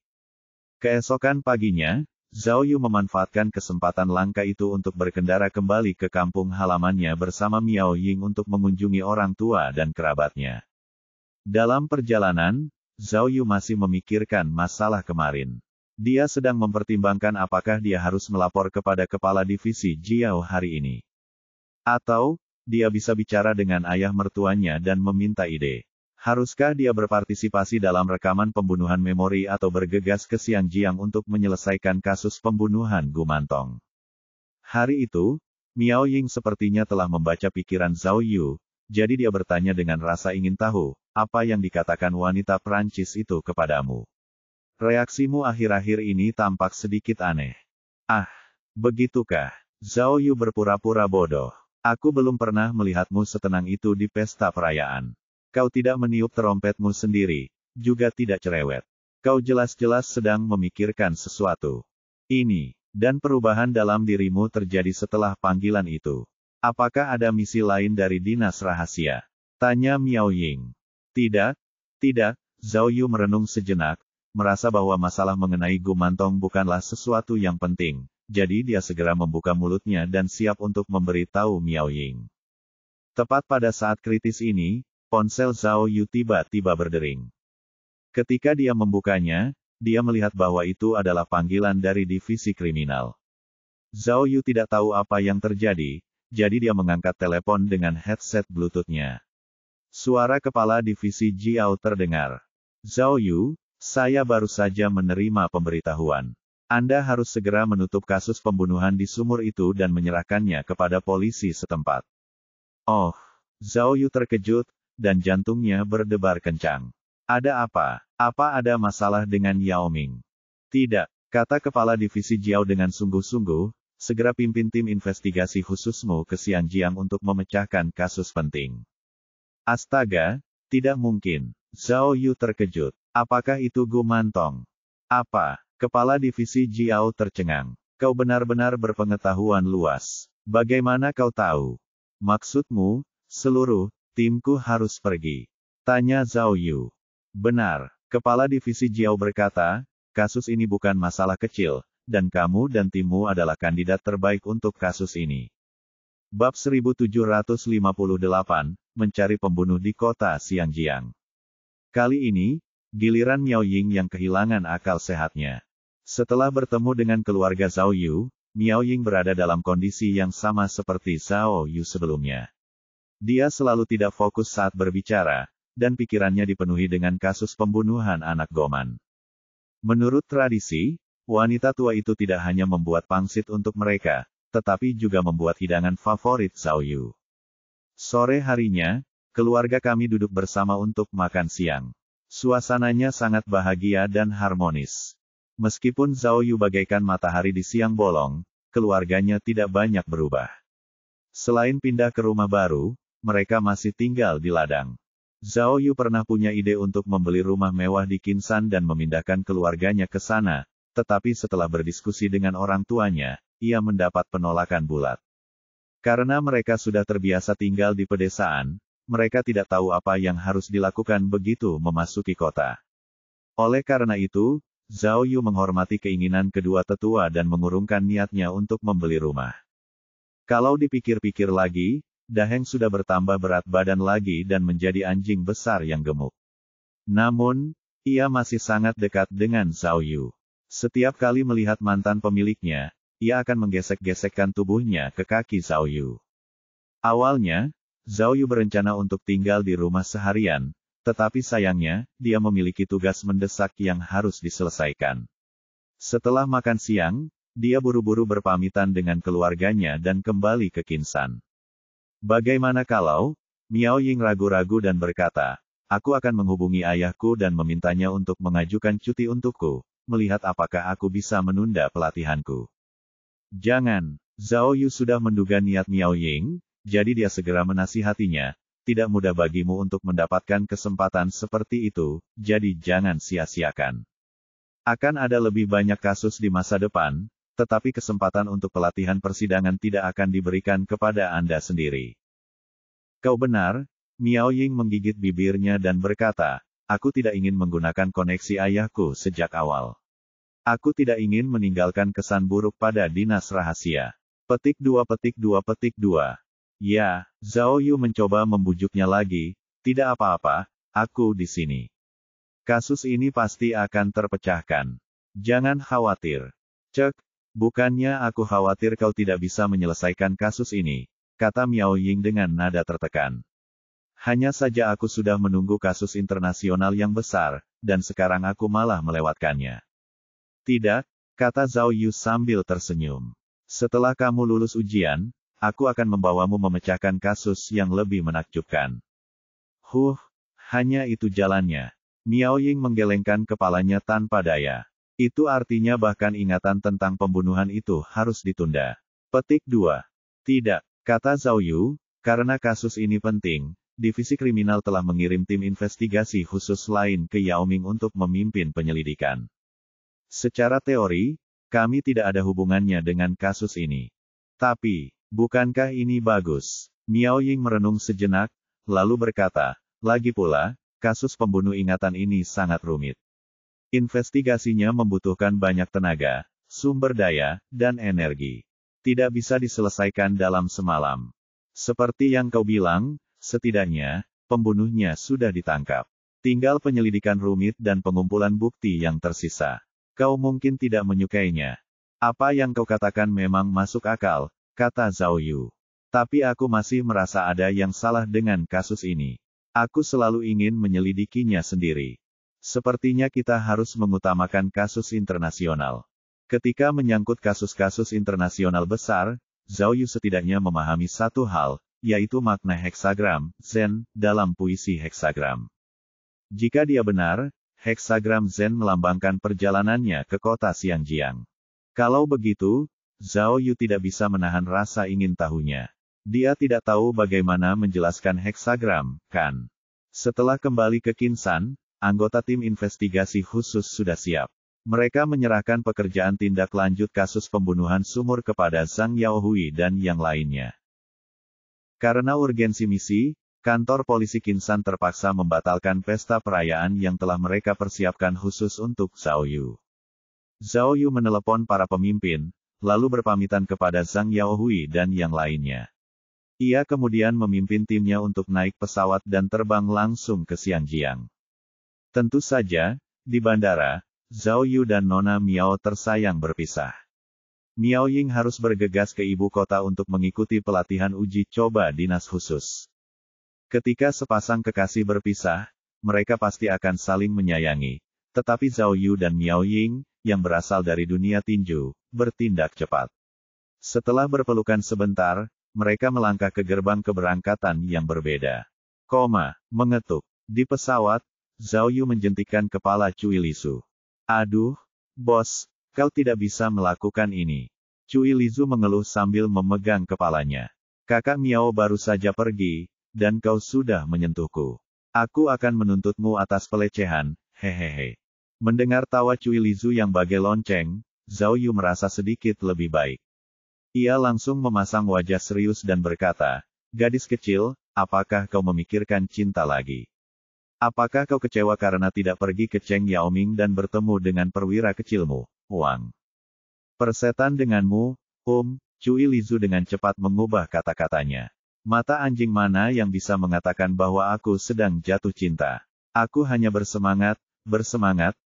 Keesokan paginya, Zhao Yu memanfaatkan kesempatan langka itu untuk berkendara kembali ke kampung halamannya bersama Miao Ying untuk mengunjungi orang tua dan kerabatnya. Dalam perjalanan, Zhao Yu masih memikirkan masalah kemarin. Dia sedang mempertimbangkan apakah dia harus melapor kepada kepala divisi Jiao hari ini. Atau, dia bisa bicara dengan ayah mertuanya dan meminta ide. Haruskah dia berpartisipasi dalam rekaman pembunuhan memori atau bergegas ke Xiangjiang untuk menyelesaikan kasus pembunuhan Gumantong? Hari itu, Miao Ying sepertinya telah membaca pikiran Zhao Yu, jadi dia bertanya dengan rasa ingin tahu, apa yang dikatakan wanita Prancis itu kepadamu? Reaksimu akhir-akhir ini tampak sedikit aneh. Ah, begitukah? Zhao Yu berpura-pura bodoh. Aku belum pernah melihatmu setenang itu di pesta perayaan. Kau tidak meniup terompetmu sendiri, juga tidak cerewet. Kau jelas-jelas sedang memikirkan sesuatu. Ini, dan perubahan dalam dirimu terjadi setelah panggilan itu. Apakah ada misi lain dari dinas rahasia? Tanya Miao Ying. Tidak, Zhao Yu merenung sejenak, merasa bahwa masalah mengenai Gumantong bukanlah sesuatu yang penting, jadi dia segera membuka mulutnya dan siap untuk memberitahu Miao Ying. Tepat pada saat kritis ini, ponsel Zhao Yu tiba-tiba berdering. Ketika dia membukanya, dia melihat bahwa itu adalah panggilan dari divisi kriminal. Zhao Yu tidak tahu apa yang terjadi, jadi dia mengangkat telepon dengan headset Bluetooth-nya. Suara kepala divisi Jiao terdengar. Zhao Yu, saya baru saja menerima pemberitahuan. Anda harus segera menutup kasus pembunuhan di sumur itu dan menyerahkannya kepada polisi setempat. Oh, Zhao Yu terkejut, dan jantungnya berdebar kencang. Ada apa? Apa ada masalah dengan Yao Ming? Tidak, kata kepala divisi Jiao dengan sungguh-sungguh, segera pimpin tim investigasi khususmu ke Xianjiang untuk memecahkan kasus penting. Astaga, tidak mungkin. Zhao Yu terkejut. Apakah itu Gu Mantong? Apa? Kepala divisi Jiao tercengang. Kau benar-benar berpengetahuan luas. Bagaimana kau tahu? Maksudmu, seluruh timku harus pergi? Tanya Zhao Yu. Benar. Kepala divisi Jiao berkata, kasus ini bukan masalah kecil, dan kamu dan timmu adalah kandidat terbaik untuk kasus ini. Bab 1758, mencari pembunuh di kota Xianjiang. Kali ini, giliran Miao Ying yang kehilangan akal sehatnya. Setelah bertemu dengan keluarga Zhao Yu, Miao Ying berada dalam kondisi yang sama seperti Zhao Yu sebelumnya. Dia selalu tidak fokus saat berbicara, dan pikirannya dipenuhi dengan kasus pembunuhan anak Goman. Menurut tradisi, wanita tua itu tidak hanya membuat pangsit untuk mereka, tetapi juga membuat hidangan favorit Zhao Yu. Sore harinya, keluarga kami duduk bersama untuk makan siang. Suasananya sangat bahagia dan harmonis. Meskipun Zhao Yu bagaikan matahari di siang bolong, keluarganya tidak banyak berubah. Selain pindah ke rumah baru, mereka masih tinggal di ladang. Zhao Yu pernah punya ide untuk membeli rumah mewah di Qinsan dan memindahkan keluarganya ke sana, tetapi setelah berdiskusi dengan orang tuanya, ia mendapat penolakan bulat. Karena mereka sudah terbiasa tinggal di pedesaan, mereka tidak tahu apa yang harus dilakukan begitu memasuki kota. Oleh karena itu, Zhao Yu menghormati keinginan kedua tetua dan mengurungkan niatnya untuk membeli rumah. Kalau dipikir-pikir lagi, Daheng sudah bertambah berat badan lagi dan menjadi anjing besar yang gemuk. Namun, ia masih sangat dekat dengan Zhao Yu. Setiap kali melihat mantan pemiliknya, ia akan menggesek-gesekkan tubuhnya ke kaki Zhao Yu. Awalnya, Zhao Yu berencana untuk tinggal di rumah seharian, tetapi sayangnya, dia memiliki tugas mendesak yang harus diselesaikan. Setelah makan siang, dia buru-buru berpamitan dengan keluarganya dan kembali ke Qinsan. Bagaimana kalau, Miao Ying ragu-ragu dan berkata, aku akan menghubungi ayahku dan memintanya untuk mengajukan cuti untukku, melihat apakah aku bisa menunda pelatihanku. Jangan, Zhao Yu sudah menduga niat Miao Ying, jadi dia segera menasihatinya, tidak mudah bagimu untuk mendapatkan kesempatan seperti itu, jadi jangan sia-siakan. Akan ada lebih banyak kasus di masa depan, tetapi kesempatan untuk pelatihan persidangan tidak akan diberikan kepada Anda sendiri. Kau benar, Miao Ying menggigit bibirnya dan berkata, aku tidak ingin menggunakan koneksi ayahku sejak awal. Aku tidak ingin meninggalkan kesan buruk pada dinas rahasia. Petik 2. Ya, Zhao Yu mencoba membujuknya lagi, tidak apa-apa, aku di sini. Kasus ini pasti akan terpecahkan. Jangan khawatir. Cek. Bukannya aku khawatir kau tidak bisa menyelesaikan kasus ini, kata Miao Ying dengan nada tertekan. Hanya saja aku sudah menunggu kasus internasional yang besar, dan sekarang aku malah melewatkannya. Tidak, kata Zhao Yu sambil tersenyum. Setelah kamu lulus ujian, aku akan membawamu memecahkan kasus yang lebih menakjubkan. Hanya itu jalannya. Miao Ying menggelengkan kepalanya tanpa daya. Itu artinya bahkan ingatan tentang pembunuhan itu harus ditunda. Petik 2. Tidak, kata Zhao Yu, karena kasus ini penting, divisi kriminal telah mengirim tim investigasi khusus lain ke Yaoming untuk memimpin penyelidikan. Secara teori, kami tidak ada hubungannya dengan kasus ini. Tapi, bukankah ini bagus? Miao Ying merenung sejenak, lalu berkata, lagi pula, kasus pembunuh ingatan ini sangat rumit. Investigasinya membutuhkan banyak tenaga, sumber daya, dan energi. Tidak bisa diselesaikan dalam semalam. Seperti yang kau bilang, setidaknya, pembunuhnya sudah ditangkap. Tinggal penyelidikan rumit dan pengumpulan bukti yang tersisa. Kau mungkin tidak menyukainya. Apa yang kau katakan memang masuk akal, kata Zhao Yu. Tapi aku masih merasa ada yang salah dengan kasus ini. Aku selalu ingin menyelidikinya sendiri. Sepertinya kita harus mengutamakan kasus internasional. Ketika menyangkut kasus-kasus internasional besar, Zhao Yu setidaknya memahami satu hal, yaitu makna heksagram, Zen, dalam puisi heksagram. Jika dia benar, heksagram Zen melambangkan perjalanannya ke kota Xianjiang. Kalau begitu, Zhao Yu tidak bisa menahan rasa ingin tahunya. Dia tidak tahu bagaimana menjelaskan heksagram, kan? Setelah kembali ke Kinsan, anggota tim investigasi khusus sudah siap. Mereka menyerahkan pekerjaan tindak lanjut kasus pembunuhan sumur kepada Zhang Yaohui dan yang lainnya. Karena urgensi misi, kantor polisi Kinsan terpaksa membatalkan pesta perayaan yang telah mereka persiapkan khusus untuk Zhao Yu. Zhao Yu menelepon para pemimpin, lalu berpamitan kepada Zhang Yaohui dan yang lainnya. Ia kemudian memimpin timnya untuk naik pesawat dan terbang langsung ke Xiangjiang. Tentu saja, di bandara, Zhao Yu dan Nona Miao tersayang berpisah. Miao Ying harus bergegas ke ibu kota untuk mengikuti pelatihan uji coba dinas khusus. Ketika sepasang kekasih berpisah, mereka pasti akan saling menyayangi. Tetapi Zhao Yu dan Miao Ying, yang berasal dari dunia tinju, bertindak cepat. Setelah berpelukan sebentar, mereka melangkah ke gerbang keberangkatan yang berbeda. Mengetuk. Di pesawat, Zhao Yu menjentikkan kepala Cui Lisu. Aduh, bos, kau tidak bisa melakukan ini. Cui Lisu mengeluh sambil memegang kepalanya. Kakak Miao baru saja pergi, dan kau sudah menyentuhku. Aku akan menuntutmu atas pelecehan, hehehe. Mendengar tawa Cui Lisu yang bagai lonceng, Zhao Yu merasa sedikit lebih baik. Ia langsung memasang wajah serius dan berkata, gadis kecil, apakah kau memikirkan cinta lagi? Apakah kau kecewa karena tidak pergi ke Cheng Yaoming dan bertemu dengan perwira kecilmu, Wang? Persetan denganmu, Cui Lisu dengan cepat mengubah kata-katanya. Mata anjing mana yang bisa mengatakan bahwa aku sedang jatuh cinta? Aku hanya bersemangat,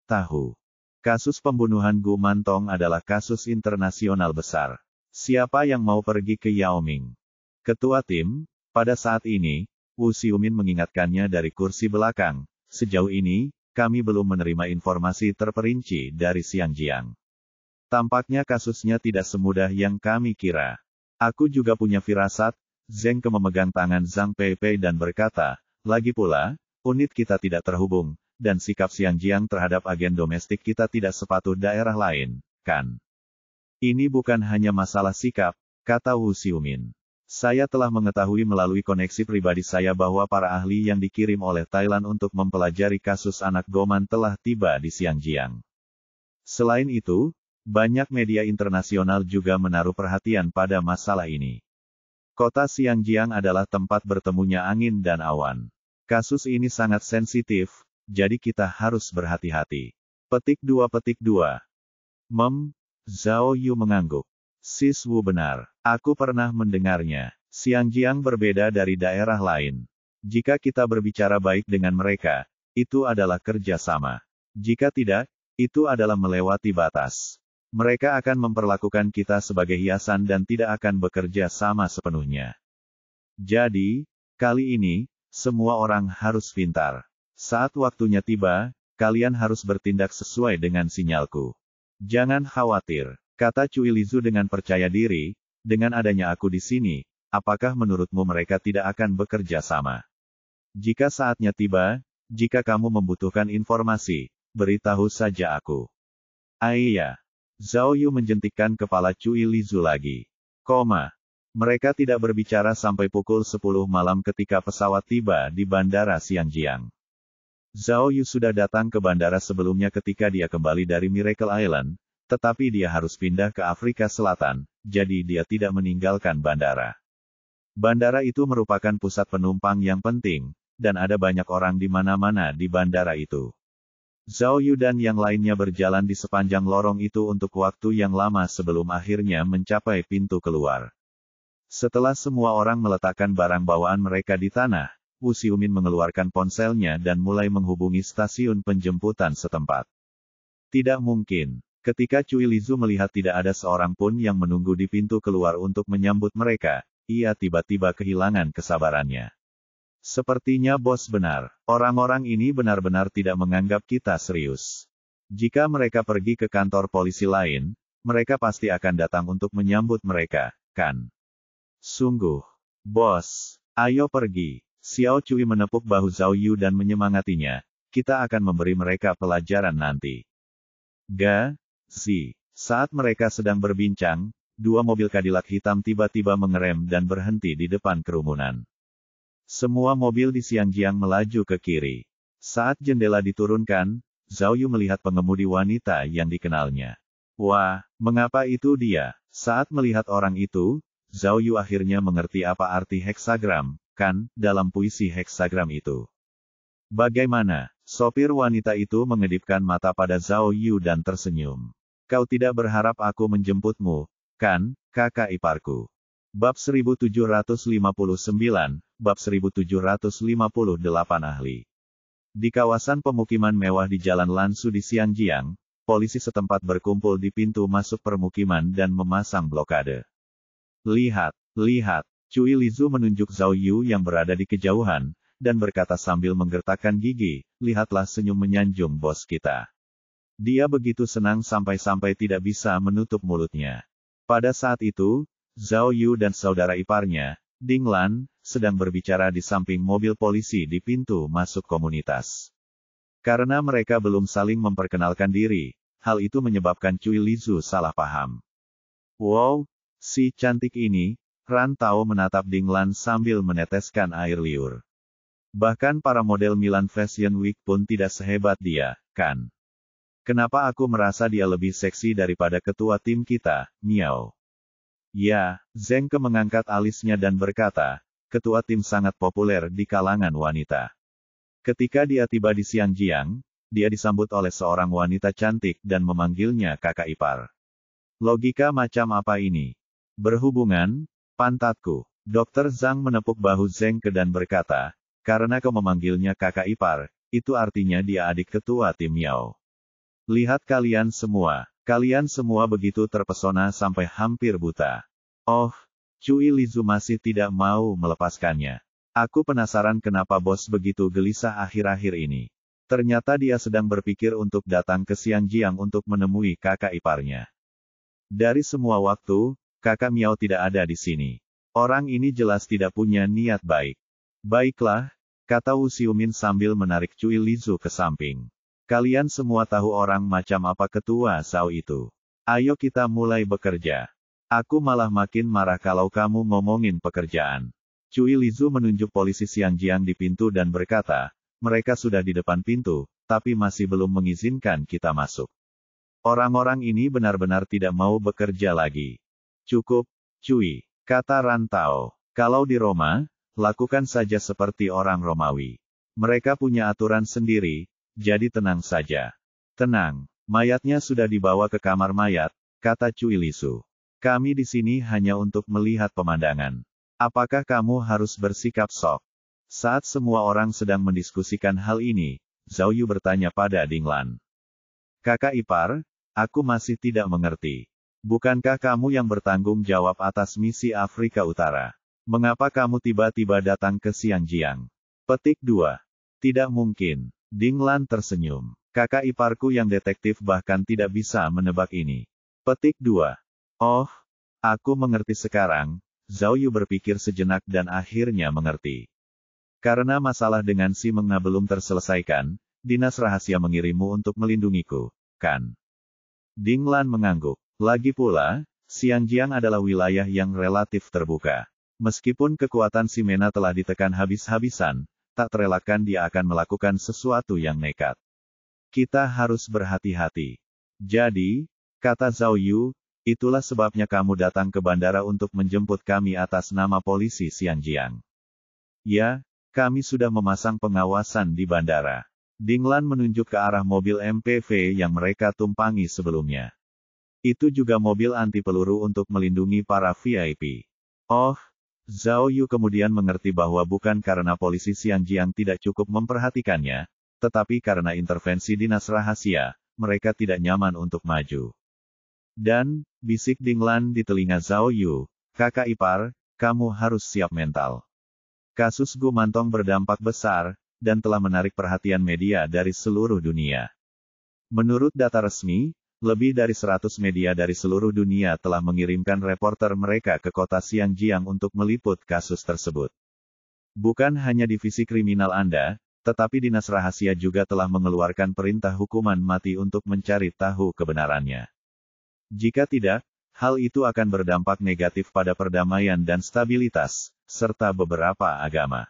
tahu. Kasus pembunuhan Gu Mantong adalah kasus internasional besar. Siapa yang mau pergi ke Yaoming? Ketua tim, pada saat ini, Wu Xiumin mengingatkannya dari kursi belakang. Sejauh ini, kami belum menerima informasi terperinci dari Xiangjiang. Tampaknya kasusnya tidak semudah yang kami kira. Aku juga punya firasat. Zheng Ke memegang tangan Zhang Peipei dan berkata, lagi pula, unit kita tidak terhubung, dan sikap Xiangjiang terhadap agen domestik kita tidak sepatuh daerah lain, kan? Ini bukan hanya masalah sikap, kata Wu Xiumin. Saya telah mengetahui melalui koneksi pribadi saya bahwa para ahli yang dikirim oleh Thailand untuk mempelajari kasus anak Goman telah tiba di Xiangjiang. Selain itu, banyak media internasional juga menaruh perhatian pada masalah ini. Kota Xiangjiang adalah tempat bertemunya angin dan awan. Kasus ini sangat sensitif, jadi kita harus berhati-hati. Petik 2. Zhao Yu mengangguk. Sis Wu benar. Aku pernah mendengarnya. Xiangjiang berbeda dari daerah lain. Jika kita berbicara baik dengan mereka, itu adalah kerja sama. Jika tidak, itu adalah melewati batas. Mereka akan memperlakukan kita sebagai hiasan dan tidak akan bekerja sama sepenuhnya. Jadi, kali ini, semua orang harus pintar. Saat waktunya tiba, kalian harus bertindak sesuai dengan sinyalku. Jangan khawatir, kata Cui Lisu dengan percaya diri, dengan adanya aku di sini, apakah menurutmu mereka tidak akan bekerja sama? Jika saatnya tiba, jika kamu membutuhkan informasi, beritahu saja aku. Iya. Zhao Yu menjentikkan kepala Cui Lisu lagi. Mereka tidak berbicara sampai pukul 10 malam ketika pesawat tiba di bandara Xiangjiang. Zhao Yu sudah datang ke bandara sebelumnya ketika dia kembali dari Miracle Island, tetapi dia harus pindah ke Afrika Selatan, jadi dia tidak meninggalkan bandara. Bandara itu merupakan pusat penumpang yang penting, dan ada banyak orang di mana-mana di bandara itu. Zhao Yu dan yang lainnya berjalan di sepanjang lorong itu untuk waktu yang lama sebelum akhirnya mencapai pintu keluar. Setelah semua orang meletakkan barang bawaan mereka di tanah, Wu Xiumin mengeluarkan ponselnya dan mulai menghubungi stasiun penjemputan setempat. Tidak mungkin. Ketika Cui Lisu melihat tidak ada seorang pun yang menunggu di pintu keluar untuk menyambut mereka, ia tiba-tiba kehilangan kesabarannya. Sepertinya bos benar. Orang-orang ini benar-benar tidak menganggap kita serius. Jika mereka pergi ke kantor polisi lain, mereka pasti akan datang untuk menyambut mereka, kan? Sungguh. Bos, ayo pergi. Xiao Cui menepuk bahu Zhao Yu dan menyemangatinya. Kita akan memberi mereka pelajaran nanti. Saat mereka sedang berbincang, dua mobil Cadillac hitam tiba-tiba mengerem dan berhenti di depan kerumunan. Semua mobil di Xiangjiang melaju ke kiri. Saat jendela diturunkan, Zhao Yu melihat pengemudi wanita yang dikenalnya. Wah, mengapa itu dia? Saat melihat orang itu, Zhao Yu akhirnya mengerti apa arti heksagram, kan, dalam puisi heksagram itu. Bagaimana? Sopir wanita itu mengedipkan mata pada Zhao Yu dan tersenyum. Kau tidak berharap aku menjemputmu, kan, kakak iparku. Bab 1759, Bab 1758 ahli. Di kawasan pemukiman mewah di Jalan Lansu di Xiangjiang, polisi setempat berkumpul di pintu masuk permukiman dan memasang blokade. Lihat, lihat, Cui Lizu menunjuk Zhao Yu yang berada di kejauhan, dan berkata sambil menggertakkan gigi, lihatlah senyum menyanjung bos kita. Dia begitu senang sampai-sampai tidak bisa menutup mulutnya. Pada saat itu, Zhao Yu dan saudara iparnya, Ding Lan, sedang berbicara di samping mobil polisi di pintu masuk komunitas. Karena mereka belum saling memperkenalkan diri, hal itu menyebabkan Cui Lizu salah paham. Wow, si cantik ini, Ran Tao menatap Ding Lan sambil meneteskan air liur. Bahkan para model Milan Fashion Week pun tidak sehebat dia, kan? Kenapa aku merasa dia lebih seksi daripada ketua tim kita, Miao? Ya, Zheng Ke mengangkat alisnya dan berkata, ketua tim sangat populer di kalangan wanita. Ketika dia tiba di Xiangjiang, dia disambut oleh seorang wanita cantik dan memanggilnya kakak ipar. Logika macam apa ini? Berhubungan, pantatku. Dr. Zhang menepuk bahu Zheng Ke dan berkata, karena kau memanggilnya kakak ipar, itu artinya dia adik ketua tim Miao. Lihat kalian semua begitu terpesona sampai hampir buta. Oh, Cui Lizu masih tidak mau melepaskannya. Aku penasaran kenapa bos begitu gelisah akhir-akhir ini. Ternyata dia sedang berpikir untuk datang ke Xiangjiang untuk menemui kakak iparnya. Dari semua waktu, kakak Miao tidak ada di sini. Orang ini jelas tidak punya niat baik. Baiklah, kata Wu Xiumin sambil menarik Cui Lizu ke samping. Kalian semua tahu orang macam apa ketua Zhao itu. Ayo kita mulai bekerja. Aku malah makin marah kalau kamu ngomongin pekerjaan. Cui Lizu menunjuk polisi Xiangjiang di pintu dan berkata, mereka sudah di depan pintu, tapi masih belum mengizinkan kita masuk. Orang-orang ini benar-benar tidak mau bekerja lagi. Cukup, Cui, kata Ran Tao. Kalau di Roma, lakukan saja seperti orang Romawi. Mereka punya aturan sendiri, jadi tenang saja. Tenang, mayatnya sudah dibawa ke kamar mayat, kata Cui Lizu. Kami di sini hanya untuk melihat pemandangan. Apakah kamu harus bersikap sok? Saat semua orang sedang mendiskusikan hal ini, Zhao Yu bertanya pada Ding Lan. Kakak ipar, aku masih tidak mengerti. Bukankah kamu yang bertanggung jawab atas misi Afrika Utara? Mengapa kamu tiba-tiba datang ke Xiangjiang? Petik 2. Tidak mungkin. Ding Lan tersenyum. Kakak iparku yang detektif bahkan tidak bisa menebak ini. Petik 2. Oh, aku mengerti sekarang. Zhao Yu berpikir sejenak dan akhirnya mengerti. Karena masalah dengan si Mengna belum terselesaikan, dinas rahasia mengirimmu untuk melindungiku, kan? Ding Lan mengangguk. Lagi pula, Xiangjiang adalah wilayah yang relatif terbuka. Meskipun kekuatan si Mena telah ditekan habis-habisan, tak terelakkan dia akan melakukan sesuatu yang nekat. Kita harus berhati-hati. Jadi, kata Zhao Yu, itulah sebabnya kamu datang ke bandara untuk menjemput kami atas nama polisi Xiangjiang. Ya, kami sudah memasang pengawasan di bandara. Ding Lan menunjuk ke arah mobil MPV yang mereka tumpangi sebelumnya. Itu juga mobil anti peluru untuk melindungi para VIP. Oh, Zhao Yu kemudian mengerti bahwa bukan karena polisi Xiangjiang tidak cukup memperhatikannya, tetapi karena intervensi dinas rahasia, mereka tidak nyaman untuk maju. Dan, bisik Ding Lan di telinga Zhao Yu, kakak ipar, kamu harus siap mental. Kasus Gu Mantong berdampak besar, dan telah menarik perhatian media dari seluruh dunia. Menurut data resmi, lebih dari 100 media dari seluruh dunia telah mengirimkan reporter mereka ke kota Xiangjiang untuk meliput kasus tersebut. Bukan hanya divisi kriminal Anda, tetapi dinas rahasia juga telah mengeluarkan perintah hukuman mati untuk mencari tahu kebenarannya. Jika tidak, Hal itu akan berdampak negatif pada perdamaian dan stabilitas, serta beberapa agama.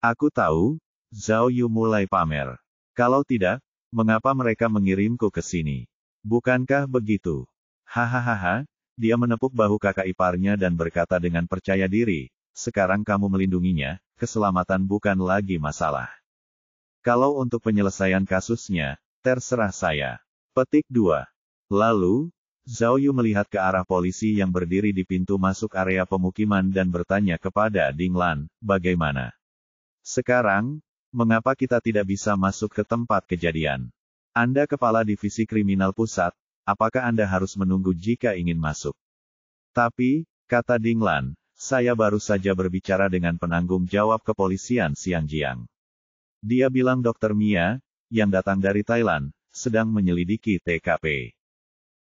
Aku tahu, Zhao Yu mulai pamer. Kalau tidak, mengapa mereka mengirimku ke sini? Bukankah begitu? Hahaha, dia menepuk bahu kakak iparnya dan berkata dengan percaya diri, sekarang kamu melindunginya, keselamatan bukan lagi masalah. Kalau untuk penyelesaian kasusnya, terserah saya. Petik 2. Lalu, Zhao Yu melihat ke arah polisi yang berdiri di pintu masuk area pemukiman dan bertanya kepada Ding Lan, bagaimana? Sekarang, mengapa kita tidak bisa masuk ke tempat kejadian? Anda kepala divisi kriminal pusat, apakah Anda harus menunggu jika ingin masuk? Tapi, kata Ding Lan, saya baru saja berbicara dengan penanggung jawab kepolisian Xinjiang. Dia bilang Dr. Mia, yang datang dari Thailand, sedang menyelidiki TKP.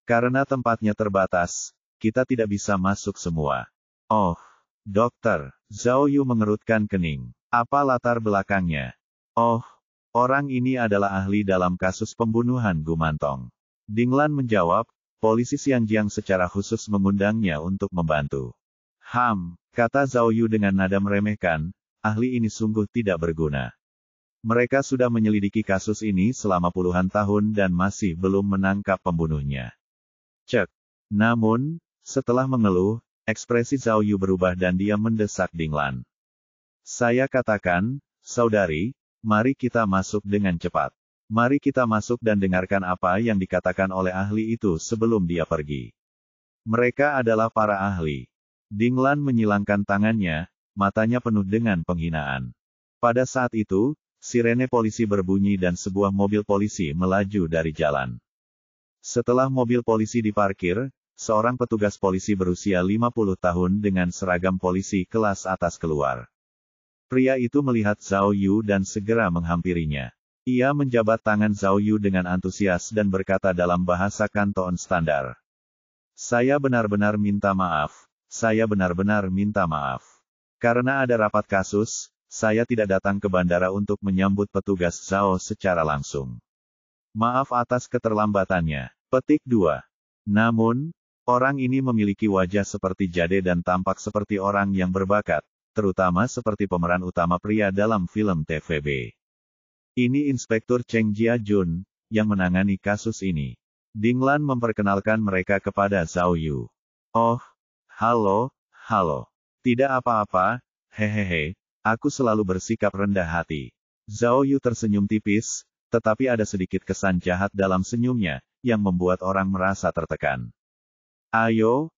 Karena tempatnya terbatas, kita tidak bisa masuk semua. Oh, dokter, Zhao Yu mengerutkan kening. Apa latar belakangnya? Oh, orang ini adalah ahli dalam kasus pembunuhan Gumantong. Ding Lan menjawab, polisi Xinjiang secara khusus mengundangnya untuk membantu. Kata Zhao Yu dengan nada meremehkan, ahli ini sungguh tidak berguna. Mereka sudah menyelidiki kasus ini selama puluhan tahun dan masih belum menangkap pembunuhnya. Cek. Namun, setelah mengeluh, ekspresi Zhao Yu berubah dan dia mendesak Ding Lan. Saya katakan, saudari, mari kita masuk dengan cepat. Mari kita masuk dan dengarkan apa yang dikatakan oleh ahli itu sebelum dia pergi. Mereka adalah para ahli. Ding Lan menyilangkan tangannya, matanya penuh dengan penghinaan. Pada saat itu, sirene polisi berbunyi dan sebuah mobil polisi melaju dari jalan. Setelah mobil polisi diparkir, seorang petugas polisi berusia 50 tahun dengan seragam polisi kelas atas keluar. Pria itu melihat Zhao Yu dan segera menghampirinya. Ia menjabat tangan Zhao Yu dengan antusias dan berkata dalam bahasa Kanton standar. Saya benar-benar minta maaf. Saya benar-benar minta maaf. Karena ada rapat kasus, saya tidak datang ke bandara untuk menyambut petugas Zhao secara langsung. Maaf atas keterlambatannya. Petik 2. Namun, orang ini memiliki wajah seperti jade dan tampak seperti orang yang berbakat, terutama seperti pemeran utama pria dalam film TVB. Ini Inspektur Cheng Jia-jun, yang menangani kasus ini. Ding Lan memperkenalkan mereka kepada Zhao Yu. Oh, halo. Tidak apa-apa, hehehe, aku selalu bersikap rendah hati. Zhao Yu tersenyum tipis, tetapi ada sedikit kesan jahat dalam senyumnya, yang membuat orang merasa tertekan. Ayo,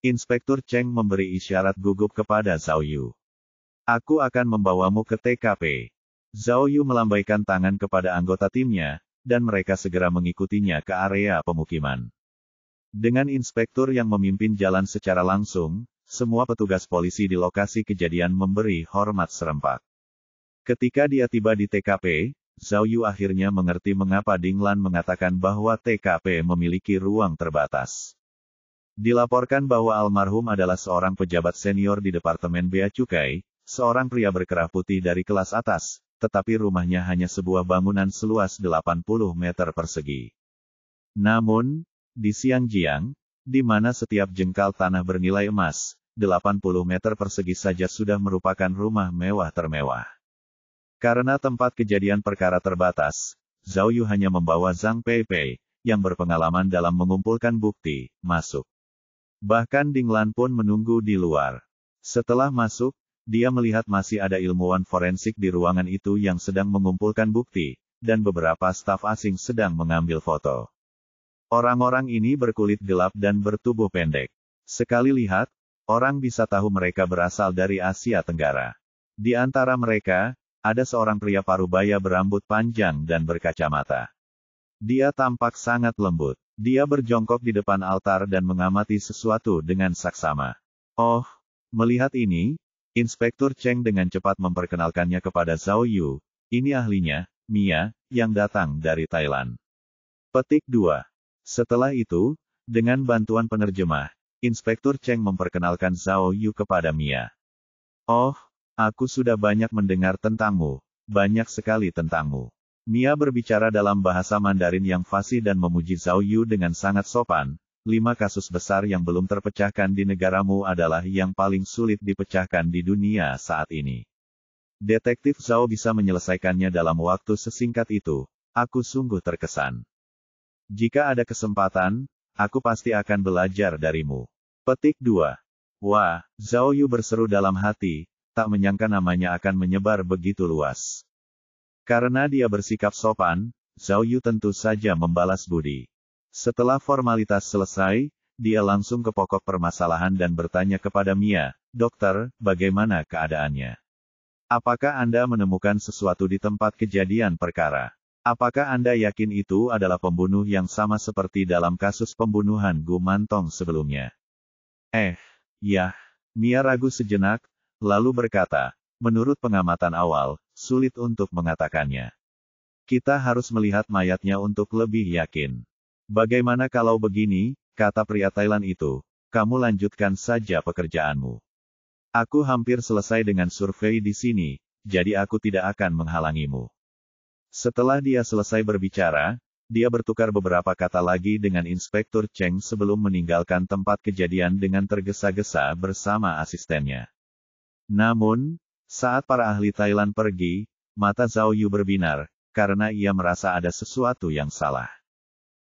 Inspektur Cheng memberi isyarat gugup kepada Zhao Yu. Aku akan membawamu ke TKP. Zhao Yu melambaikan tangan kepada anggota timnya, dan mereka segera mengikutinya ke area pemukiman. Dengan inspektur yang memimpin jalan secara langsung, semua petugas polisi di lokasi kejadian memberi hormat serempak. Ketika dia tiba di TKP, Zhao Yu akhirnya mengerti mengapa Ding Lan mengatakan bahwa TKP memiliki ruang terbatas. Dilaporkan bahwa almarhum adalah seorang pejabat senior di Departemen Bea Cukai, seorang pria berkerah putih dari kelas atas, tetapi rumahnya hanya sebuah bangunan seluas 80 meter persegi. Namun, di Xinjiang, di mana setiap jengkal tanah bernilai emas, 80 meter persegi saja sudah merupakan rumah mewah termewah. Karena tempat kejadian perkara terbatas, Zhao Yu hanya membawa Zhang Peipei, yang berpengalaman dalam mengumpulkan bukti, masuk. Bahkan Ding Lan pun menunggu di luar. Setelah masuk, dia melihat masih ada ilmuwan forensik di ruangan itu yang sedang mengumpulkan bukti, dan beberapa staf asing sedang mengambil foto. Orang-orang ini berkulit gelap dan bertubuh pendek. Sekali lihat, orang bisa tahu mereka berasal dari Asia Tenggara. Di antara mereka, ada seorang pria parubaya berambut panjang dan berkacamata. Dia tampak sangat lembut. Dia berjongkok di depan altar dan mengamati sesuatu dengan saksama. Oh, melihat ini, Inspektur Cheng dengan cepat memperkenalkannya kepada Zhao Yu. Ini ahlinya, Mia, yang datang dari Thailand. Petik 2. Setelah itu, dengan bantuan penerjemah, Inspektur Cheng memperkenalkan Zhao Yu kepada Mia. Oh, aku sudah banyak mendengar tentangmu, banyak sekali tentangmu. Mia berbicara dalam bahasa Mandarin yang fasih dan memuji Zhao Yu dengan sangat sopan, 5 kasus besar yang belum terpecahkan di negaramu adalah yang paling sulit dipecahkan di dunia saat ini. Detektif Zhao bisa menyelesaikannya dalam waktu sesingkat itu. Aku sungguh terkesan. Jika ada kesempatan, aku pasti akan belajar darimu. Petik 2. Wah, Zhao Yu berseru dalam hati, tak menyangka namanya akan menyebar begitu luas. Karena dia bersikap sopan, Zhao Yu tentu saja membalas budi. Setelah formalitas selesai, dia langsung ke pokok permasalahan dan bertanya kepada Mia, "Dokter, bagaimana keadaannya? Apakah Anda menemukan sesuatu di tempat kejadian perkara? Apakah Anda yakin itu adalah pembunuh yang sama seperti dalam kasus pembunuhan Gu Mantong sebelumnya?" Ya. Mia ragu sejenak, lalu berkata, "Menurut pengamatan awal, sulit untuk mengatakannya. Kita harus melihat mayatnya untuk lebih yakin." "Bagaimana kalau begini," kata pria Thailand itu, "kamu lanjutkan saja pekerjaanmu. Aku hampir selesai dengan survei di sini, jadi aku tidak akan menghalangimu." Setelah dia selesai berbicara, dia bertukar beberapa kata lagi dengan Inspektur Cheng sebelum meninggalkan tempat kejadian dengan tergesa-gesa bersama asistennya. Namun, saat para ahli Thailand pergi, mata Zhao Yu berbinar, karena ia merasa ada sesuatu yang salah.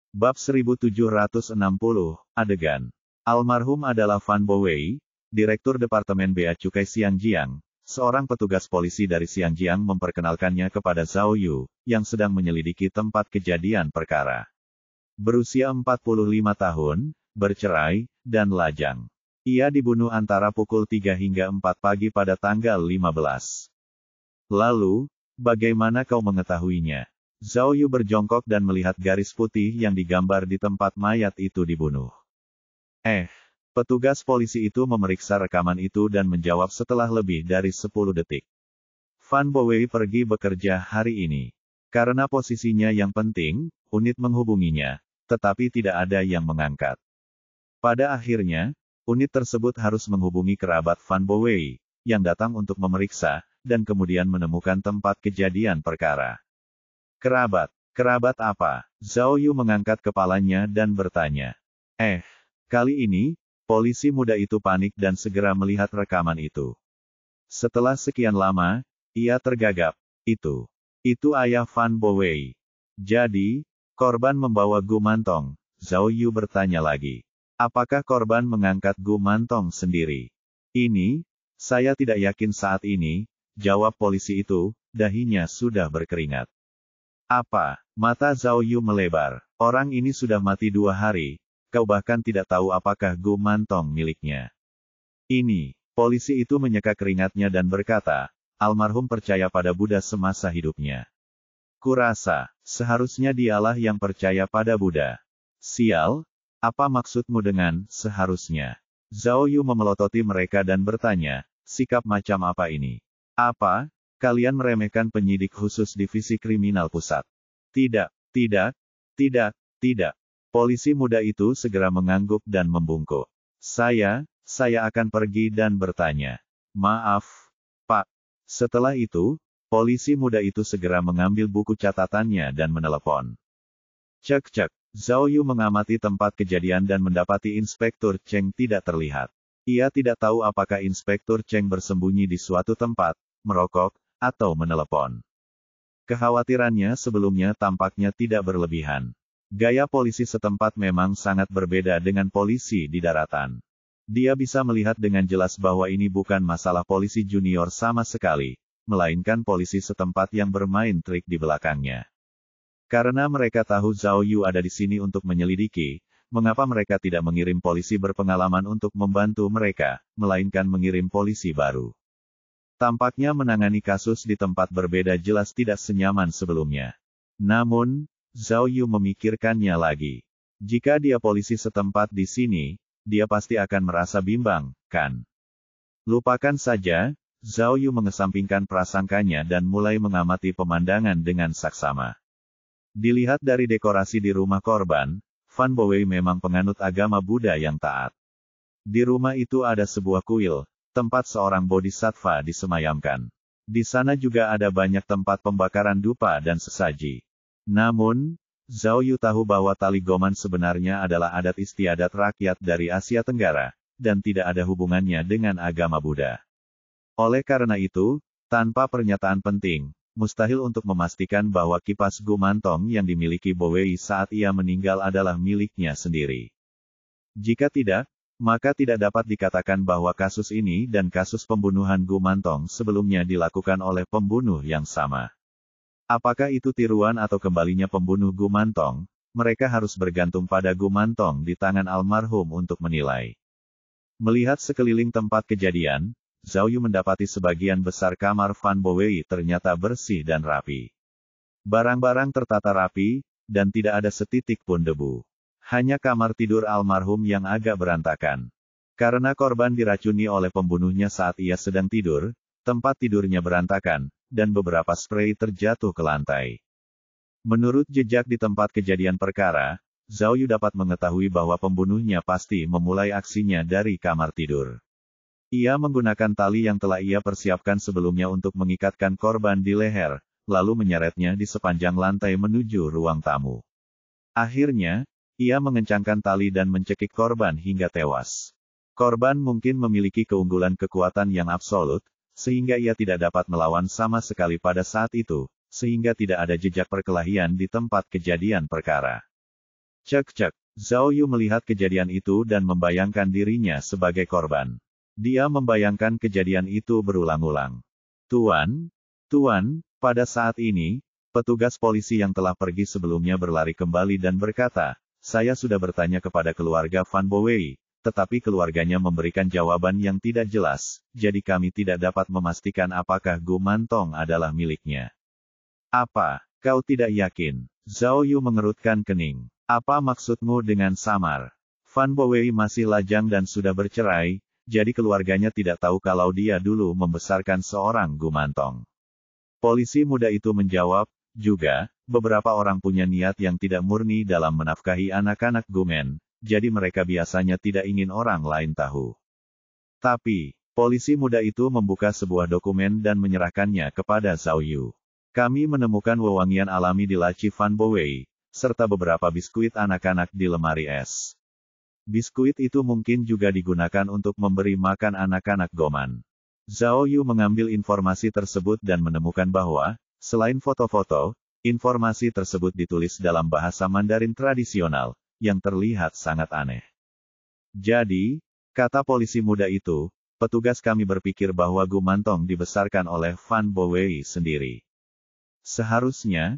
Bab 1760, adegan. Almarhum adalah Fan Bowei, Direktur Departemen Bea Cukai Xiangjiang. Seorang petugas polisi dari Xiangjiang memperkenalkannya kepada Zhao Yu, yang sedang menyelidiki tempat kejadian perkara. Berusia 45 tahun, bercerai, dan lajang. Ia dibunuh antara pukul 3 hingga 4 pagi pada tanggal 15. "Lalu, bagaimana kau mengetahuinya?" Zhao Yu berjongkok dan melihat garis putih yang digambar di tempat mayat itu dibunuh. Petugas polisi itu memeriksa rekaman itu dan menjawab setelah lebih dari 10 detik. Fan Bowei pergi bekerja hari ini. Karena posisinya yang penting, unit menghubunginya, tetapi tidak ada yang mengangkat. Pada akhirnya, unit tersebut harus menghubungi kerabat Fan Bowei, yang datang untuk memeriksa, dan kemudian menemukan tempat kejadian perkara. Kerabat apa?" Zhao Yu mengangkat kepalanya dan bertanya. Kali ini, polisi muda itu panik dan segera melihat rekaman itu. Setelah sekian lama, ia tergagap. Itu ayah Fan Bowei. "Jadi, korban membawa Gu Mantong?" Zhao Yu bertanya lagi. "Apakah korban mengangkat Gu Mantong sendiri?" Saya tidak yakin saat ini," jawab polisi itu, dahinya sudah berkeringat. "Apa?" Mata Zhao Yu melebar. "Orang ini sudah mati 2 hari, kau bahkan tidak tahu apakah Gu Mantong miliknya." Polisi itu menyeka keringatnya dan berkata, "Almarhum percaya pada Buddha semasa hidupnya. Kurasa, seharusnya dialah yang percaya pada Buddha." "Sial, apa maksudmu dengan seharusnya?" Zhao Yu memelototi mereka dan bertanya, "Sikap macam apa ini? Apa? Kalian meremehkan penyidik khusus divisi kriminal pusat?" Tidak. Polisi muda itu segera mengangguk dan membungkuk. Saya akan pergi dan bertanya." "Maaf, Pak." Setelah itu, polisi muda itu segera mengambil buku catatannya dan menelepon. Cek. Zhao Yu mengamati tempat kejadian dan mendapati Inspektur Cheng tidak terlihat. Ia tidak tahu apakah Inspektur Cheng bersembunyi di suatu tempat, merokok, atau menelepon. Kekhawatirannya sebelumnya tampaknya tidak berlebihan. Gaya polisi setempat memang sangat berbeda dengan polisi di daratan. Dia bisa melihat dengan jelas bahwa ini bukan masalah polisi junior sama sekali, melainkan polisi setempat yang bermain trik di belakangnya. Karena mereka tahu Zhao Yu ada di sini untuk menyelidiki, mengapa mereka tidak mengirim polisi berpengalaman untuk membantu mereka, melainkan mengirim polisi baru. Tampaknya menangani kasus di tempat berbeda jelas tidak senyaman sebelumnya. Namun, Zhao Yu memikirkannya lagi. Jika dia polisi setempat di sini, dia pasti akan merasa bimbang, kan? Lupakan saja, Zhao Yu mengesampingkan prasangkanya dan mulai mengamati pemandangan dengan saksama. Dilihat dari dekorasi di rumah korban, Fan Bowei memang penganut agama Buddha yang taat. Di rumah itu ada sebuah kuil, tempat seorang bodhisattva disemayamkan. Di sana juga ada banyak tempat pembakaran dupa dan sesaji. Namun, Zhao Yu tahu bahwa tali goman sebenarnya adalah adat istiadat rakyat dari Asia Tenggara, dan tidak ada hubungannya dengan agama Buddha. Oleh karena itu, tanpa pernyataan penting, mustahil untuk memastikan bahwa kipas gumantong yang dimiliki Bo Wei saat ia meninggal adalah miliknya sendiri. Jika tidak, maka tidak dapat dikatakan bahwa kasus ini dan kasus pembunuhan gumantong sebelumnya dilakukan oleh pembunuh yang sama. Apakah itu tiruan atau kembalinya pembunuh gumantong, mereka harus bergantung pada gumantong di tangan almarhum untuk menilai. Melihat sekeliling tempat kejadian, Zhao Yu mendapati sebagian besar kamar Fan Bo Wei ternyata bersih dan rapi. Barang-barang tertata rapi, dan tidak ada setitik pun debu. Hanya kamar tidur almarhum yang agak berantakan. Karena korban diracuni oleh pembunuhnya saat ia sedang tidur, tempat tidurnya berantakan, dan beberapa spray terjatuh ke lantai. Menurut jejak di tempat kejadian perkara, Zhao Yu dapat mengetahui bahwa pembunuhnya pasti memulai aksinya dari kamar tidur. Ia menggunakan tali yang telah ia persiapkan sebelumnya untuk mengikatkan korban di leher, lalu menyeretnya di sepanjang lantai menuju ruang tamu. Akhirnya, ia mengencangkan tali dan mencekik korban hingga tewas. Korban mungkin memiliki keunggulan kekuatan yang absolut, sehingga ia tidak dapat melawan sama sekali pada saat itu, sehingga tidak ada jejak perkelahian di tempat kejadian perkara. Cek-cek, Zhao Yu melihat kejadian itu dan membayangkan dirinya sebagai korban. Dia membayangkan kejadian itu berulang-ulang. Tuan, pada saat ini, petugas polisi yang telah pergi sebelumnya berlari kembali dan berkata, saya sudah bertanya kepada keluarga Fan Bo Wei, tetapi keluarganya memberikan jawaban yang tidak jelas, jadi kami tidak dapat memastikan apakah gumantong adalah miliknya. Apa, kau tidak yakin? Zhao Yu mengerutkan kening. Apa maksudmu dengan samar? Fan Bo Wei masih lajang dan sudah bercerai, jadi keluarganya tidak tahu kalau dia dulu membesarkan seorang gumantong. Polisi muda itu menjawab, juga, beberapa orang punya niat yang tidak murni dalam menafkahi anak-anak gumen, jadi mereka biasanya tidak ingin orang lain tahu. Tapi, polisi muda itu membuka sebuah dokumen dan menyerahkannya kepada Zhao Yu. Kami menemukan wewangian alami di laci Fan Bo Wei, serta beberapa biskuit anak-anak di lemari es. Biskuit itu mungkin juga digunakan untuk memberi makan anak-anak goman. Zhao Yu mengambil informasi tersebut dan menemukan bahwa, selain foto-foto, informasi tersebut ditulis dalam bahasa Mandarin tradisional, yang terlihat sangat aneh. Jadi, kata polisi muda itu, petugas kami berpikir bahwa gumantong dibesarkan oleh Fan Bo Wei sendiri. Seharusnya,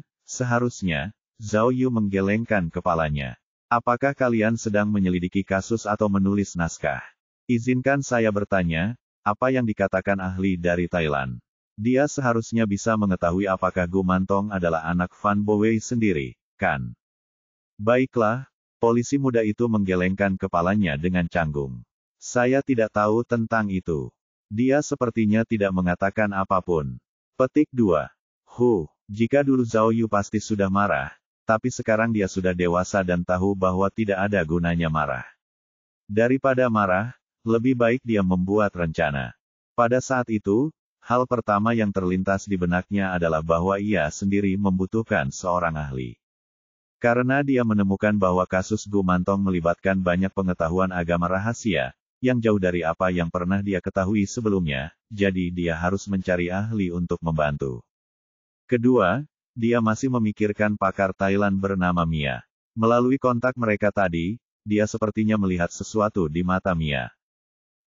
Zhao Yu menggelengkan kepalanya. Apakah kalian sedang menyelidiki kasus atau menulis naskah? Izinkan saya bertanya, apa yang dikatakan ahli dari Thailand? Dia seharusnya bisa mengetahui apakah gumantong adalah anak Fan Bo Wei sendiri, kan? Baiklah, polisi muda itu menggelengkan kepalanya dengan canggung. Saya tidak tahu tentang itu. Dia sepertinya tidak mengatakan apapun. Petik 2. Jika dulu Zhao Yu pasti sudah marah, tapi sekarang dia sudah dewasa dan tahu bahwa tidak ada gunanya marah. Daripada marah, lebih baik dia membuat rencana. Pada saat itu, hal pertama yang terlintas di benaknya adalah bahwa ia sendiri membutuhkan seorang ahli. Karena dia menemukan bahwa kasus gumantong melibatkan banyak pengetahuan agama rahasia, yang jauh dari apa yang pernah dia ketahui sebelumnya, jadi dia harus mencari ahli untuk membantu. Kedua, dia masih memikirkan pakar Thailand bernama Mia. Melalui kontak mereka tadi, dia sepertinya melihat sesuatu di mata Mia.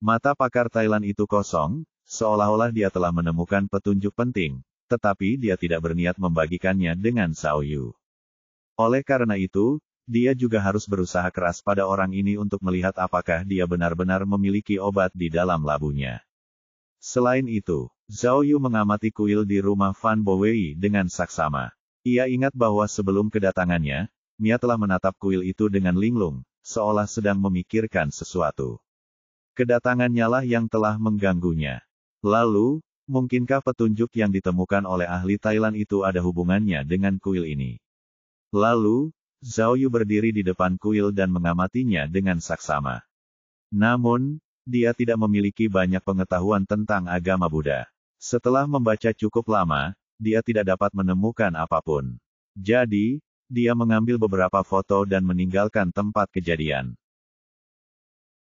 Mata pakar Thailand itu kosong, seolah-olah dia telah menemukan petunjuk penting, tetapi dia tidak berniat membagikannya dengan Zhao Yu. Oleh karena itu, dia juga harus berusaha keras pada orang ini untuk melihat apakah dia benar-benar memiliki obat di dalam labunya. Selain itu, Zhao Yu mengamati kuil di rumah Fan Bo Wei dengan saksama. Ia ingat bahwa sebelum kedatangannya, Mia telah menatap kuil itu dengan linglung, seolah sedang memikirkan sesuatu. Kedatangannya lah yang telah mengganggunya. Lalu, mungkinkah petunjuk yang ditemukan oleh ahli Thailand itu ada hubungannya dengan kuil ini? Lalu, Zhao Yu berdiri di depan kuil dan mengamatinya dengan saksama. Namun, dia tidak memiliki banyak pengetahuan tentang agama Buddha. Setelah membaca cukup lama, dia tidak dapat menemukan apapun. Jadi, Dia mengambil beberapa foto dan meninggalkan tempat kejadian.